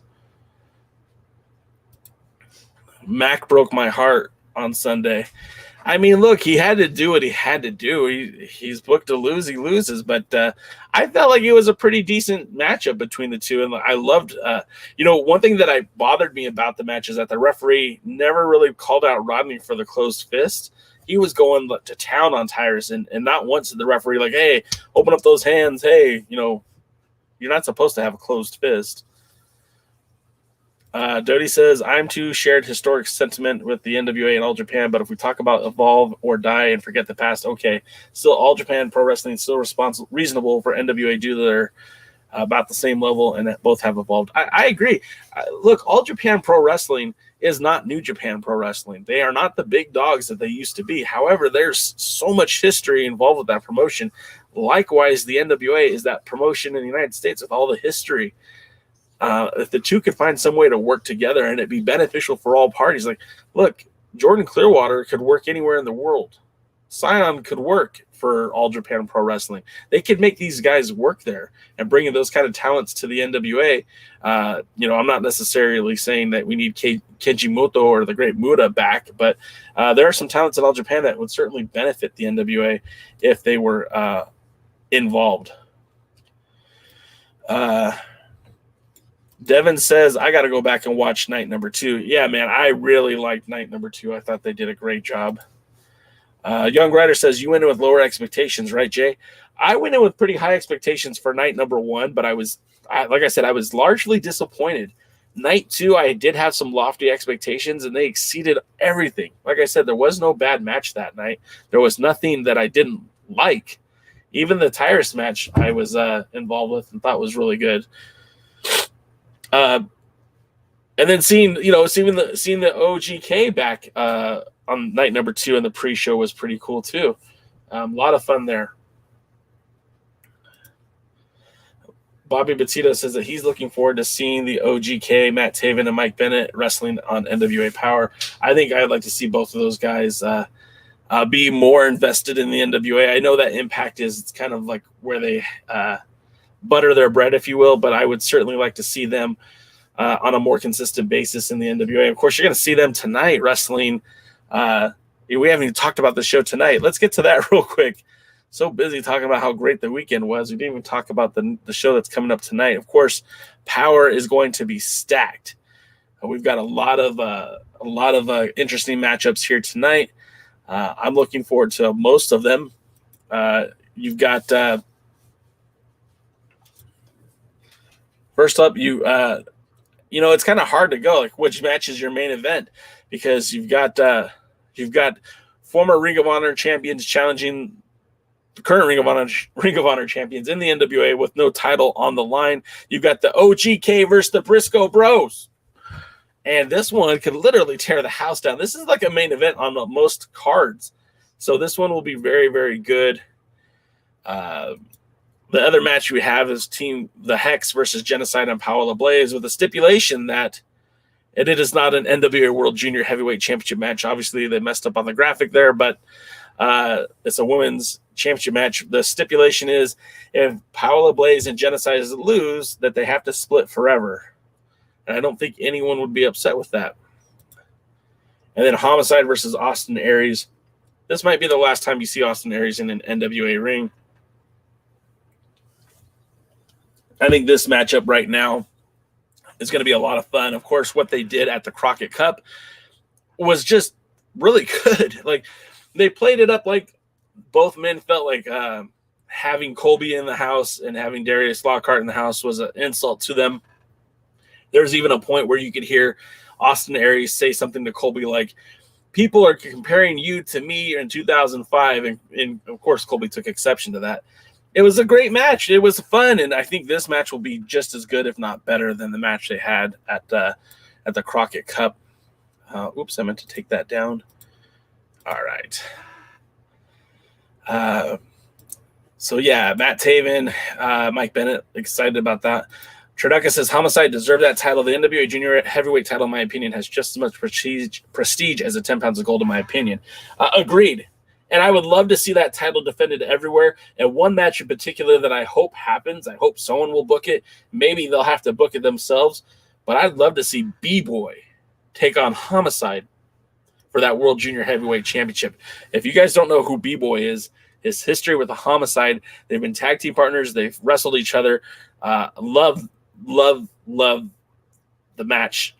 Speaker 1: Mac broke my heart on Sunday. I mean, look, he had to do what he had to do. He's booked to lose, he loses. But I felt like it was a pretty decent matchup between the two. And I loved, one thing that bothered me about the match is that the referee never really called out Rodney for the closed fist. He was going to town on Tyrus, and not once did the referee like, hey, open up those hands. Hey, you're not supposed to have a closed fist. Dodie says, I'm too shared historic sentiment with the NWA and All Japan, but if we talk about evolve or die and forget the past, okay. Still, All Japan Pro Wrestling is still reasonable for NWA due to their about the same level, and that both have evolved. I agree. Look, All Japan Pro Wrestling is not New Japan Pro Wrestling. They are not the big dogs that they used to be. However, there's so much history involved with that promotion. Likewise, the NWA is that promotion in the United States with all the history. If the two could find some way to work together and it'd be beneficial for all parties, like, look, Jordan Clearwater could work anywhere in the world. Sion could work for All Japan Pro Wrestling. They could make these guys work there and bring in those kind of talents to the NWA. I'm not necessarily saying that we need Kenji Muto or the Great Muta back, but there are some talents at All Japan that would certainly benefit the NWA if they were involved. Devin says, I got to go back and watch night number 2. Yeah, man, I really liked night number 2. I thought they did a great job. Young Rider says, you went in with lower expectations, right, Jay? I went in with pretty high expectations for night number 1, but like I said, I was largely disappointed. Night 2, I did have some lofty expectations, and they exceeded everything. Like I said, there was no bad match that night. There was nothing that I didn't like. Even the Tyrus match I was involved with and thought was really good. And then seeing the OGK back on night number 2 in the pre-show was pretty cool too. A lot of fun there. Bobby Batido says that he's looking forward to seeing the OGK, Matt Taven, and Mike Bennett wrestling on NWA Power. I think I'd like to see both of those guys be more invested in the NWA. I know that Impact is kind of like where they butter their bread, if you will, but I would certainly like to see them on a more consistent basis in the NWA. Of course, you're going to see them tonight wrestling. We haven't even talked about the show tonight. Let's get to that real quick. So busy talking about how great the weekend was. We didn't even talk about the show that's coming up tonight. Of course, Power is going to be stacked. We've got a lot of interesting matchups here tonight. I'm looking forward to most of them. You've got first up, it's kind of hard to go like which match is your main event, because you've got former Ring of Honor champions challenging the current Ring of Honor champions in the NWA with no title on the line. You've got the OGK versus the Briscoe Bros. And this one could literally tear the house down. This is like a main event on most cards. So this one will be very, very good. The other match we have is the Hex versus Jennacide and Paola Blaze, with a stipulation that it is not an NWA World Junior Heavyweight Championship match. Obviously, they messed up on the graphic there, but it's a women's championship match. The stipulation is if Paola Blaze and Jennacide lose, that they have to split forever. And I don't think anyone would be upset with that. And then Homicide versus Austin Aries. This might be the last time you see Austin Aries in an NWA ring. I think this matchup right now is going to be a lot of fun. Of course, what they did at the Crockett Cup was just really good. Like, they played it up like both men felt like having Colby in the house and having Darius Lockhart in the house was an insult to them. There's even a point where you could hear Austin Aries say something to Colby like, people are comparing you to me in 2005. And of course, Colby took exception to that. It was a great match. It was fun. And I think this match will be just as good, if not better, than the match they had at the Crockett Cup. Oops, I meant to take that down. All right. So, yeah, Matt Taven, Mike Bennett, excited about that. Traduca says, Homicide deserved that title. The NWA Junior Heavyweight title, in my opinion, has just as much prestige as the 10 pounds of gold, in my opinion. Agreed. And I would love to see that title defended everywhere. And one match in particular that I hope happens, I hope someone will book it. Maybe they'll have to book it themselves. But I'd love to see B-Boy take on Homicide for that World Junior Heavyweight Championship. If you guys don't know who B-Boy is, his history with the Homicide, they've been tag team partners. They've wrestled each other. Love the match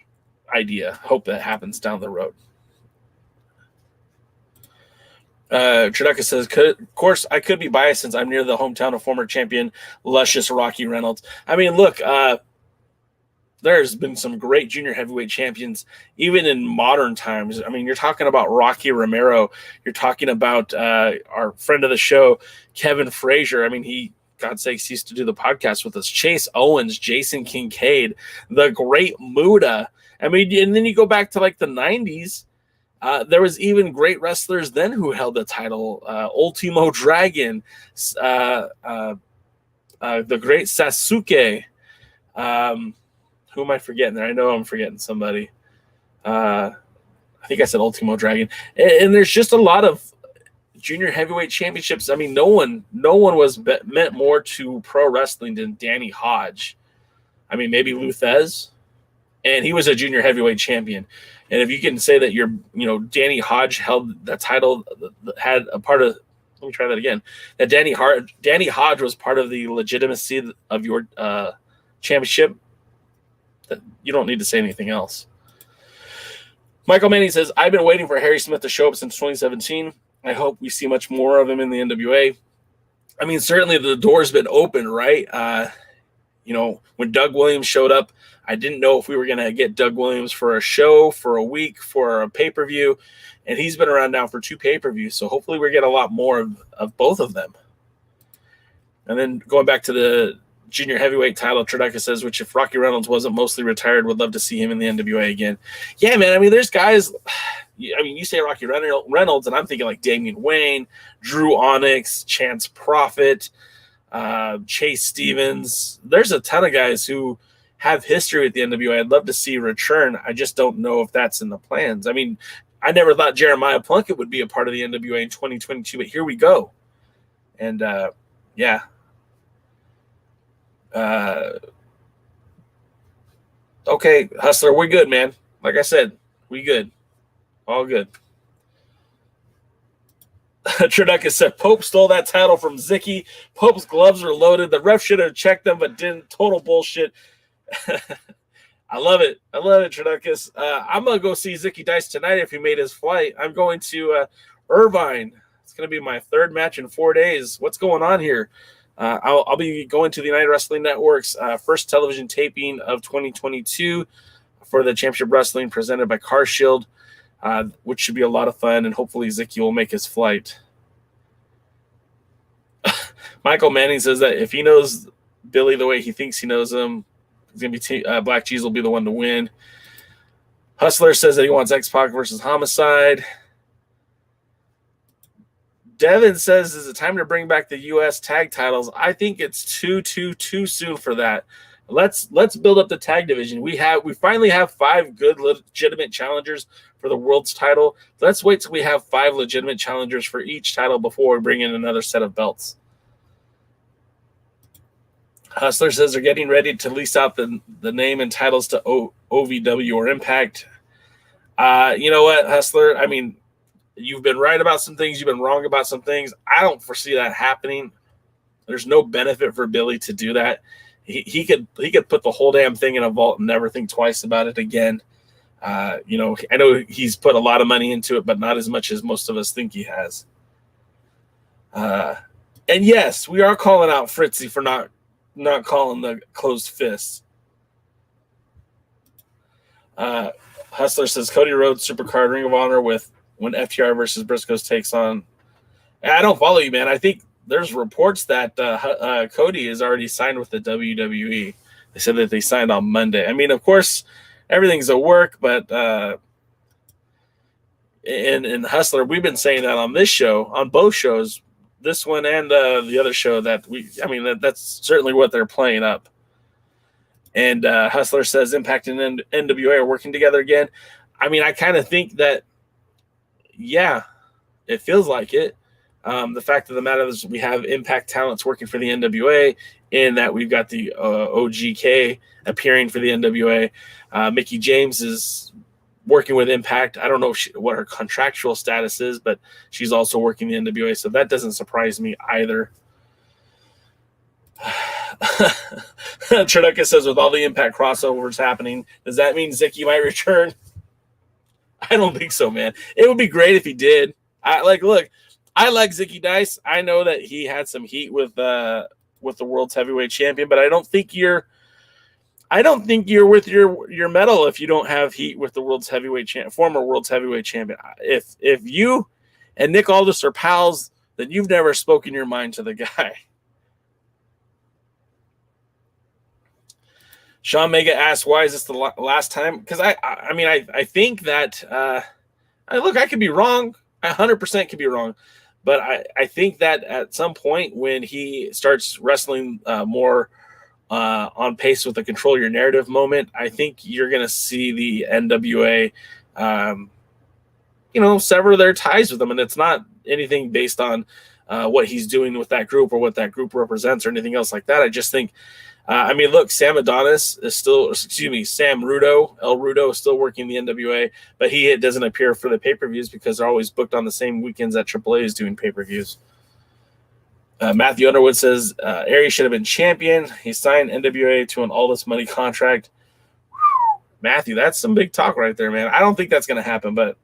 Speaker 1: idea. Hope that happens down the road. Traduca says, of course, I could be biased since I'm near the hometown of former champion Luscious Rocky Reynolds. I mean, look, there's been some great junior heavyweight champions, even in modern times. I mean, you're talking about Rocky Romero. You're talking about our friend of the show, Kevin Frazier. I mean, God's sakes, used to do the podcast with us. Chase Owens, Jason Kincaid, the great Muda. I mean, and then you go back to like the 90s. There was even great wrestlers then who held the title. Ultimo Dragon, the great Sasuke. Who am I forgetting there? I know I'm forgetting somebody. I think I said Ultimo Dragon. And there's just a lot of junior heavyweight championships. I mean, no one was meant more to pro wrestling than Danny Hodge. I mean, maybe Luthez, and he was a junior heavyweight champion. And if you can say that Danny Hodge held that title, had a part of, let me try that again, that Danny Hodge was part of the legitimacy of your championship, You don't need to say anything else. Michael Meanie says, I've been waiting for Harry Smith to show up since 2017. I hope we see much more of him in the NWA. I mean, certainly the door's been open, right? When Doug Williams showed up, I didn't know if we were going to get Doug Williams for a show, for a week, for a pay-per-view, and he's been around now for 2 pay-per-views, so hopefully we get a lot more of both of them. And then going back to the junior heavyweight title, Trideca says, which if Rocky Reynolds wasn't mostly retired, would love to see him in the NWA again. Yeah, man, I mean, there's guys, you say Rocky Reynolds, and I'm thinking like Damian Wayne, Drew Onyx, Chance Prophet, Chase Stevens. There's a ton of guys who have history with the NWA. I'd love to see return. I just don't know if that's in the plans. I mean, I never thought Jeremiah Plunkett would be a part of the NWA in 2022, but here we go. And yeah. Okay, Hustler, we're good, man. Like I said, we good. All good. Trideca said, Pope stole that title from Ziki. Pope's gloves are loaded. The ref should have checked them, but didn't. Total bullshit. I love it. I love it, Trideca. I'm going to go see Ziki Dice tonight if he made his flight. I'm going to Irvine. It's going to be my 3rd match in 4 days. What's going on here? I'll be going to the United Wrestling Network's first television taping of 2022 for the Championship Wrestling presented by Car Shield, which should be a lot of fun, and hopefully Ziki will make his flight. Michael Manning says that if he knows Billy the way he thinks he knows him, it's going to be Black Cheese will be the one to win. Hustler says that he wants X-Pac versus Homicide. Devin says, is it time to bring back the U.S. tag titles? I think it's too soon for that. Let's build up the tag division. We finally have 5 good legitimate challengers for the world's title. Let's wait till we have 5 legitimate challengers for each title before we bring in another set of belts. Hustler says they're getting ready to lease out the name and titles to OVW or Impact. You know what, Hustler? I mean, you've been right about some things. You've been wrong about some things. I don't foresee that happening. There's no benefit for Billy to do that. He could put the whole damn thing in a vault and never think twice about it again. I know he's put a lot of money into it, but not as much as most of us think he has. And yes, we are calling out Fritzy for not calling the closed fists. Hustler says Cody Rhodes Supercard Ring of Honor with when FTR versus Briscoes takes on. I don't follow you, man. I think there's reports that Cody is already signed with the WWE. They said that they signed on Monday. I mean, of course, everything's a work, but in Hustler, we've been saying that on this show, on both shows, this one and the other show, that's certainly what they're playing up. And Hustler says Impact and NWA are working together again. I mean, I kind of think that, yeah, it feels like it. The fact of the matter is we have Impact talents working for the NWA, in that we've got the OGK appearing for the NWA. Mickie James is working with Impact. I don't know what her contractual status is, but she's also working the NWA, so that doesn't surprise me either. Trideca says, with all the Impact crossovers happening, does that mean Ziki might return? I don't think so, man. It would be great if he did. I like Ziki Dice. I know that he had some heat with the world's heavyweight champion, but I don't think you're with your medal if you don't have heat with the world's heavyweight former world's heavyweight champion. If you and Nick Aldis are pals, then you've never spoken your mind to the guy. Sean Mega asks, why is this the last time? Because I think that I could be wrong. I 100% could be wrong. But I think that at some point when he starts wrestling more on pace with the control your narrative moment, I think you're going to see the NWA, sever their ties with them. And it's not anything based on what he's doing with that group or what that group represents or anything else like that. I just think, Sam Adonis is still, Sam Rudo, El Rudo is still working the NWA, but he doesn't appear for the pay-per-views because they're always booked on the same weekends that AAA is doing pay-per-views. Matthew Underwood says Aries should have been champion. He signed NWA to an all this money contract. Matthew, that's some big talk right there, man. I don't think that's going to happen, but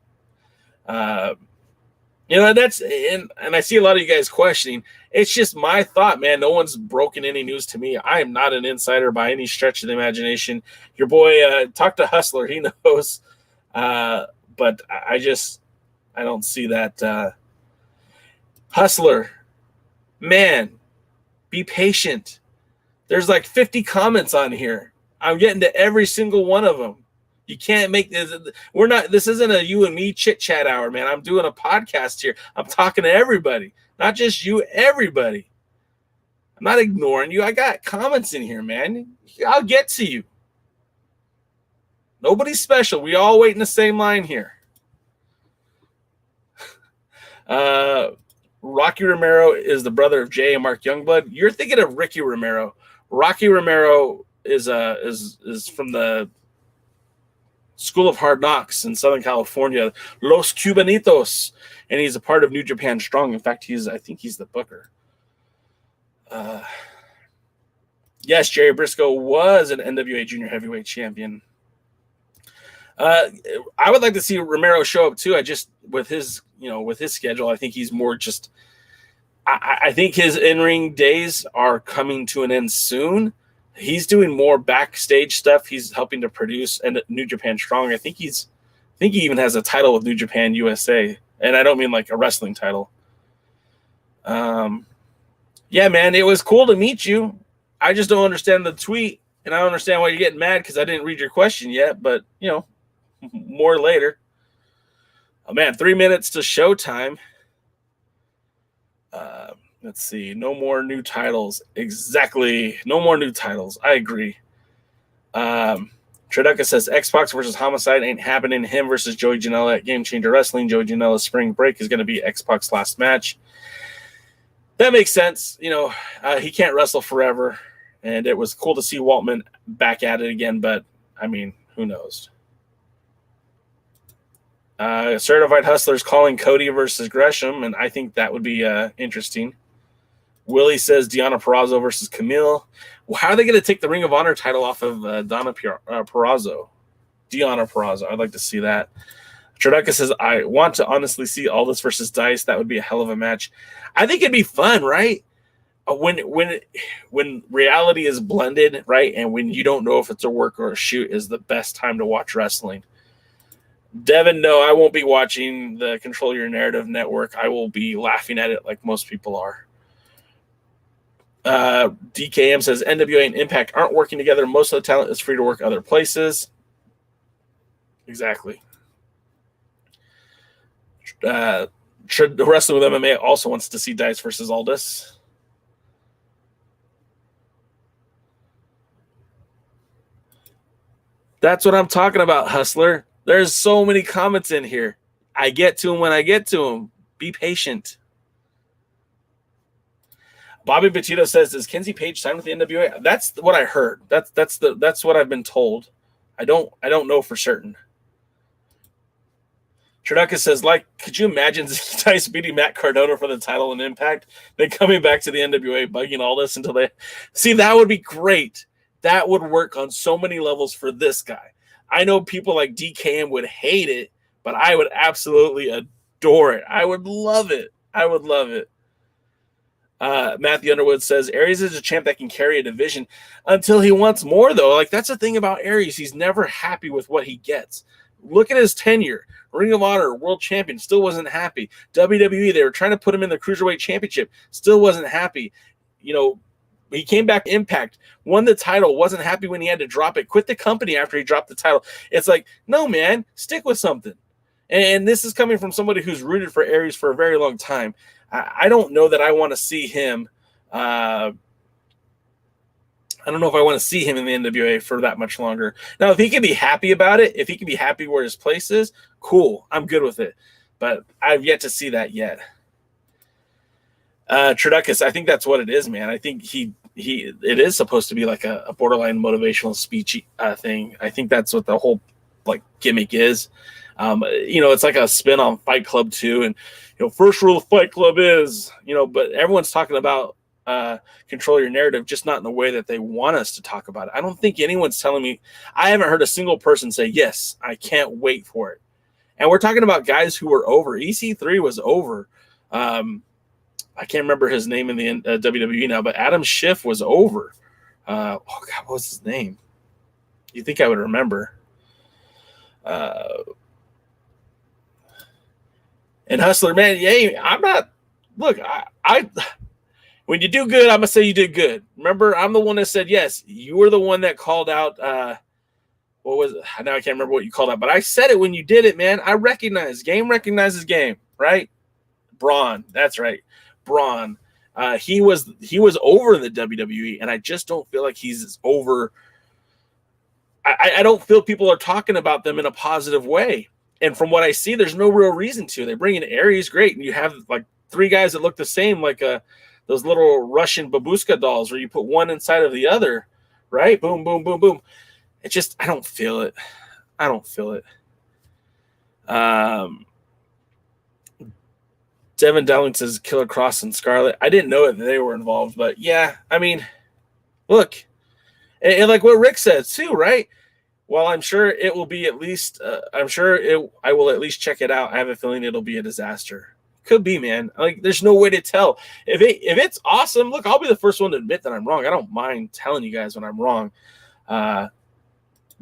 Speaker 1: that's and I see a lot of you guys questioning. It's just my thought, man. No one's broken any news to me. I am not an insider by any stretch of the imagination. Your boy, talk to Hustler. He knows. But I don't see that. Hustler, man, be patient. There's like 50 comments on here. I'm getting to every single one of them. You can't make this. This isn't a you and me chit chat hour, man. I'm doing a podcast here. I'm talking to everybody, not just you, everybody. I'm not ignoring you. I got comments in here, man. I'll get to you. Nobody's special. We all wait in the same line here. Rocky Romero is the brother of Jay and Mark Youngblood. You're thinking of Ricky Romero. Rocky Romero is from the School of Hard Knocks in Southern California, Los Cubanitos, and he's a part of New Japan Strong. In fact, I think he's the booker. Yes, Jerry Briscoe was an NWA Junior Heavyweight Champion. I would like to see Romero show up too. With his schedule, I think he's more just. I think his in-ring days are coming to an end soon. He's doing more backstage stuff. He's helping to produce and New Japan Strong. I think he even has a title with New Japan USA, and I don't mean like a wrestling title. Yeah, man, it was cool to meet you. I just don't understand the tweet, and I don't understand why you're getting mad because I didn't read your question yet. But more later. Oh man, 3 minutes to showtime. Let's see. No more new titles. Exactly. No more new titles. I agree. Traduca says Xbox versus Homicide ain't happening. Him versus Joey Janela at Game Changer Wrestling. Joey Janela's Spring Break is going to be Xbox last match. That makes sense. He can't wrestle forever. And it was cool to see Waltman back at it again. But, I mean, who knows? Certified Hustlers calling Cody versus Gresham. And I think that would be interesting. Willie says Deonna Purrazzo versus Camille. Well, how are they going to take the Ring of Honor title off of Deonna Purrazzo? Deonna Purrazzo. I'd like to see that. Traduca says, I want to honestly see Aldis versus Dice. That would be a hell of a match. I think it'd be fun, right? When reality is blended, right, and when you don't know if it's a work or a shoot is the best time to watch wrestling. Devin, no, I won't be watching the Control Your Narrative Network. I will be laughing at it like most people are. DKM says NWA and Impact aren't working together. Most of the talent is free to work other places. Exactly. Wrestling with MMA also wants to see Dice versus Aldis. That's what I'm talking about, Hustler. There's so many comments in here. I get to them when I get to them. Be patient. Bobby Batido says, "Does Kenzie Page sign with the NWA?" That's what I heard. That's what I've been told. I don't know for certain. Traduca says, could you imagine Ziki Dice beating Matt Cardona for the title and Impact, then coming back to the NWA, bugging all this until they see? That would be great. That would work on so many levels for this guy. I know people like DKM would hate it, but I would absolutely adore it. I would love it. I would love it. Matthew Underwood says, Aries is a champ that can carry a division until he wants more, though. That's the thing about Aries. He's never happy with what he gets. Look at his tenure. Ring of Honor, world champion, still wasn't happy. WWE, they were trying to put him in the Cruiserweight Championship, still wasn't happy. He came back Impact, won the title, wasn't happy when he had to drop it, quit the company after he dropped the title. It's like, no, man, stick with something. And this is coming from somebody who's rooted for Aries for a very long time. I don't know that I want to see him. I don't know if I want to see him in the NWA for that much longer. Now, if he can be happy about it, if he can be happy where his place is, cool. I'm good with it. But I've yet to see that yet. Traducus, I think that's what it is, man. I think it is supposed to be like a borderline motivational speech thing. I think that's what the whole gimmick is. It's like a spin on Fight Club too. And, first rule of Fight Club is, but everyone's talking about control your narrative, just not in the way that they want us to talk about it. I don't think anyone's telling me. I haven't heard a single person say, yes, I can't wait for it. And we're talking about guys who were over. EC3 was over. I can't remember his name in the WWE now, but Adam Schiff was over. Oh, God, what was his name? You think I would remember? And Hustler, man, yeah, I'm not. Look, I when you do good, I'm gonna say you did good. Remember, I'm the one that said yes. You were the one that called out. What was it? Now I can't remember what you called out, but I said it when you did it, man. I recognize. Game recognizes game, right? Braun, that's right, Braun. He was over in the WWE, and I just don't feel like he's over. I don't feel people are talking about them in a positive way. And from what I see, there's no real reason to. They bring in Aries, great, and you have like 3 guys that look the same, like those little Russian babushka dolls where you put one inside of the other, right? Boom, boom, boom, boom. It just, I don't feel it. I don't feel it. Devin Dowling says Killer Cross and Scarlett. I didn't know that they were involved, but yeah, I mean, look, and like what Rick said too, right? Well, I'm sure it will be at least. I will at least check it out. I have a feeling it'll be a disaster. Could be, man. Like, there's no way to tell. If it's awesome, look, I'll be the first one to admit that I'm wrong. I don't mind telling you guys when I'm wrong.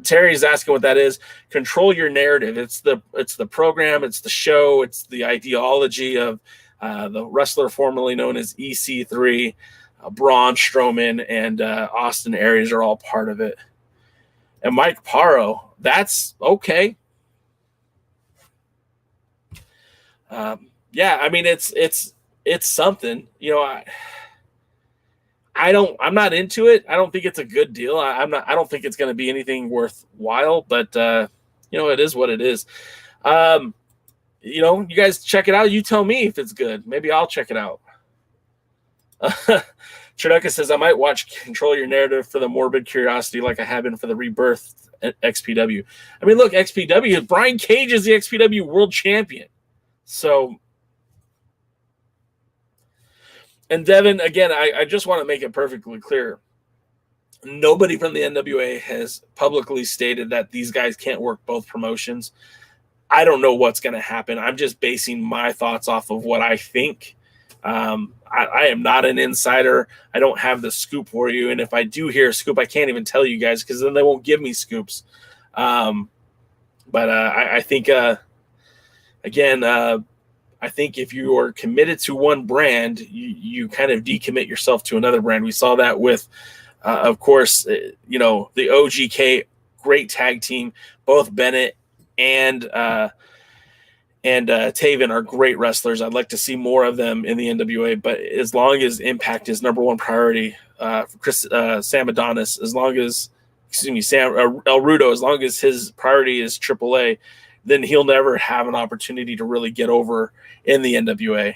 Speaker 1: Terry's asking what that is. Control your narrative. It's the program. It's the show. It's the ideology of the wrestler formerly known as EC3, Braun Strowman, and Austin Aries are all part of it. And Mike Parro, that's okay. Yeah, I mean it's something. You know, I'm not into it. I don't think it's a good deal. I don't think it's going to be anything worthwhile. But you know, it is what it is. You know, you guys check it out. You tell me if it's good. Maybe I'll check it out. Triduka says, I might watch Control Your Narrative for the morbid curiosity like I have been for the Rebirth at XPW. I mean, look, XPW, Brian Cage is the XPW world champion. So, and Devin, again, I just want to make it perfectly clear. Nobody from the NWA has publicly stated that these guys can't work both promotions. I don't know what's going to happen. I'm just basing my thoughts off of what I think. I am not an insider. I don't have the scoop for you. And if I do hear a scoop, I can't even tell you guys because then they won't give me scoops. But I think, again, I think if you are committed to one brand, you kind of decommit yourself to another brand. We saw that with, of course, you know, the OGK, great tag team, both Bennett and Taven are great wrestlers. I'd like to see more of them in the NWA, but as long as Impact is number one priority, Sam Adonis, as long as, Sam El Rudo, as long as his priority is AAA, then he'll never have an opportunity to really get over in the NWA.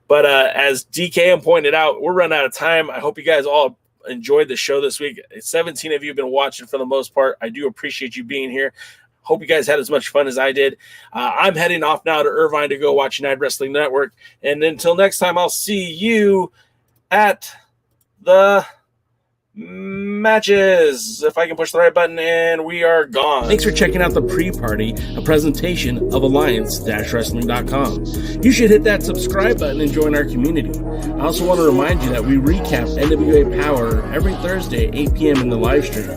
Speaker 1: But as DKM pointed out, we're running out of time. I hope you guys all enjoyed the show this week. 17 of you have been watching for the most part. I do appreciate you being here. Hope you guys had as much fun as I did. I'm heading off now to Irvine to go watch United Wrestling Network. And until next time, I'll see you at the matches. If I can push the right button, and we are gone. Thanks for checking out the pre-party, a presentation of Alliance-Wrestling.com. You should hit that subscribe button and join our community. I also want to remind you that we recap NWA POWERRR every Thursday at 8 p.m. in the live stream.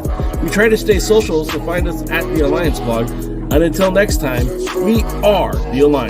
Speaker 1: We try to stay social, so find us at the Alliance blog. And until next time, we are the Alliance.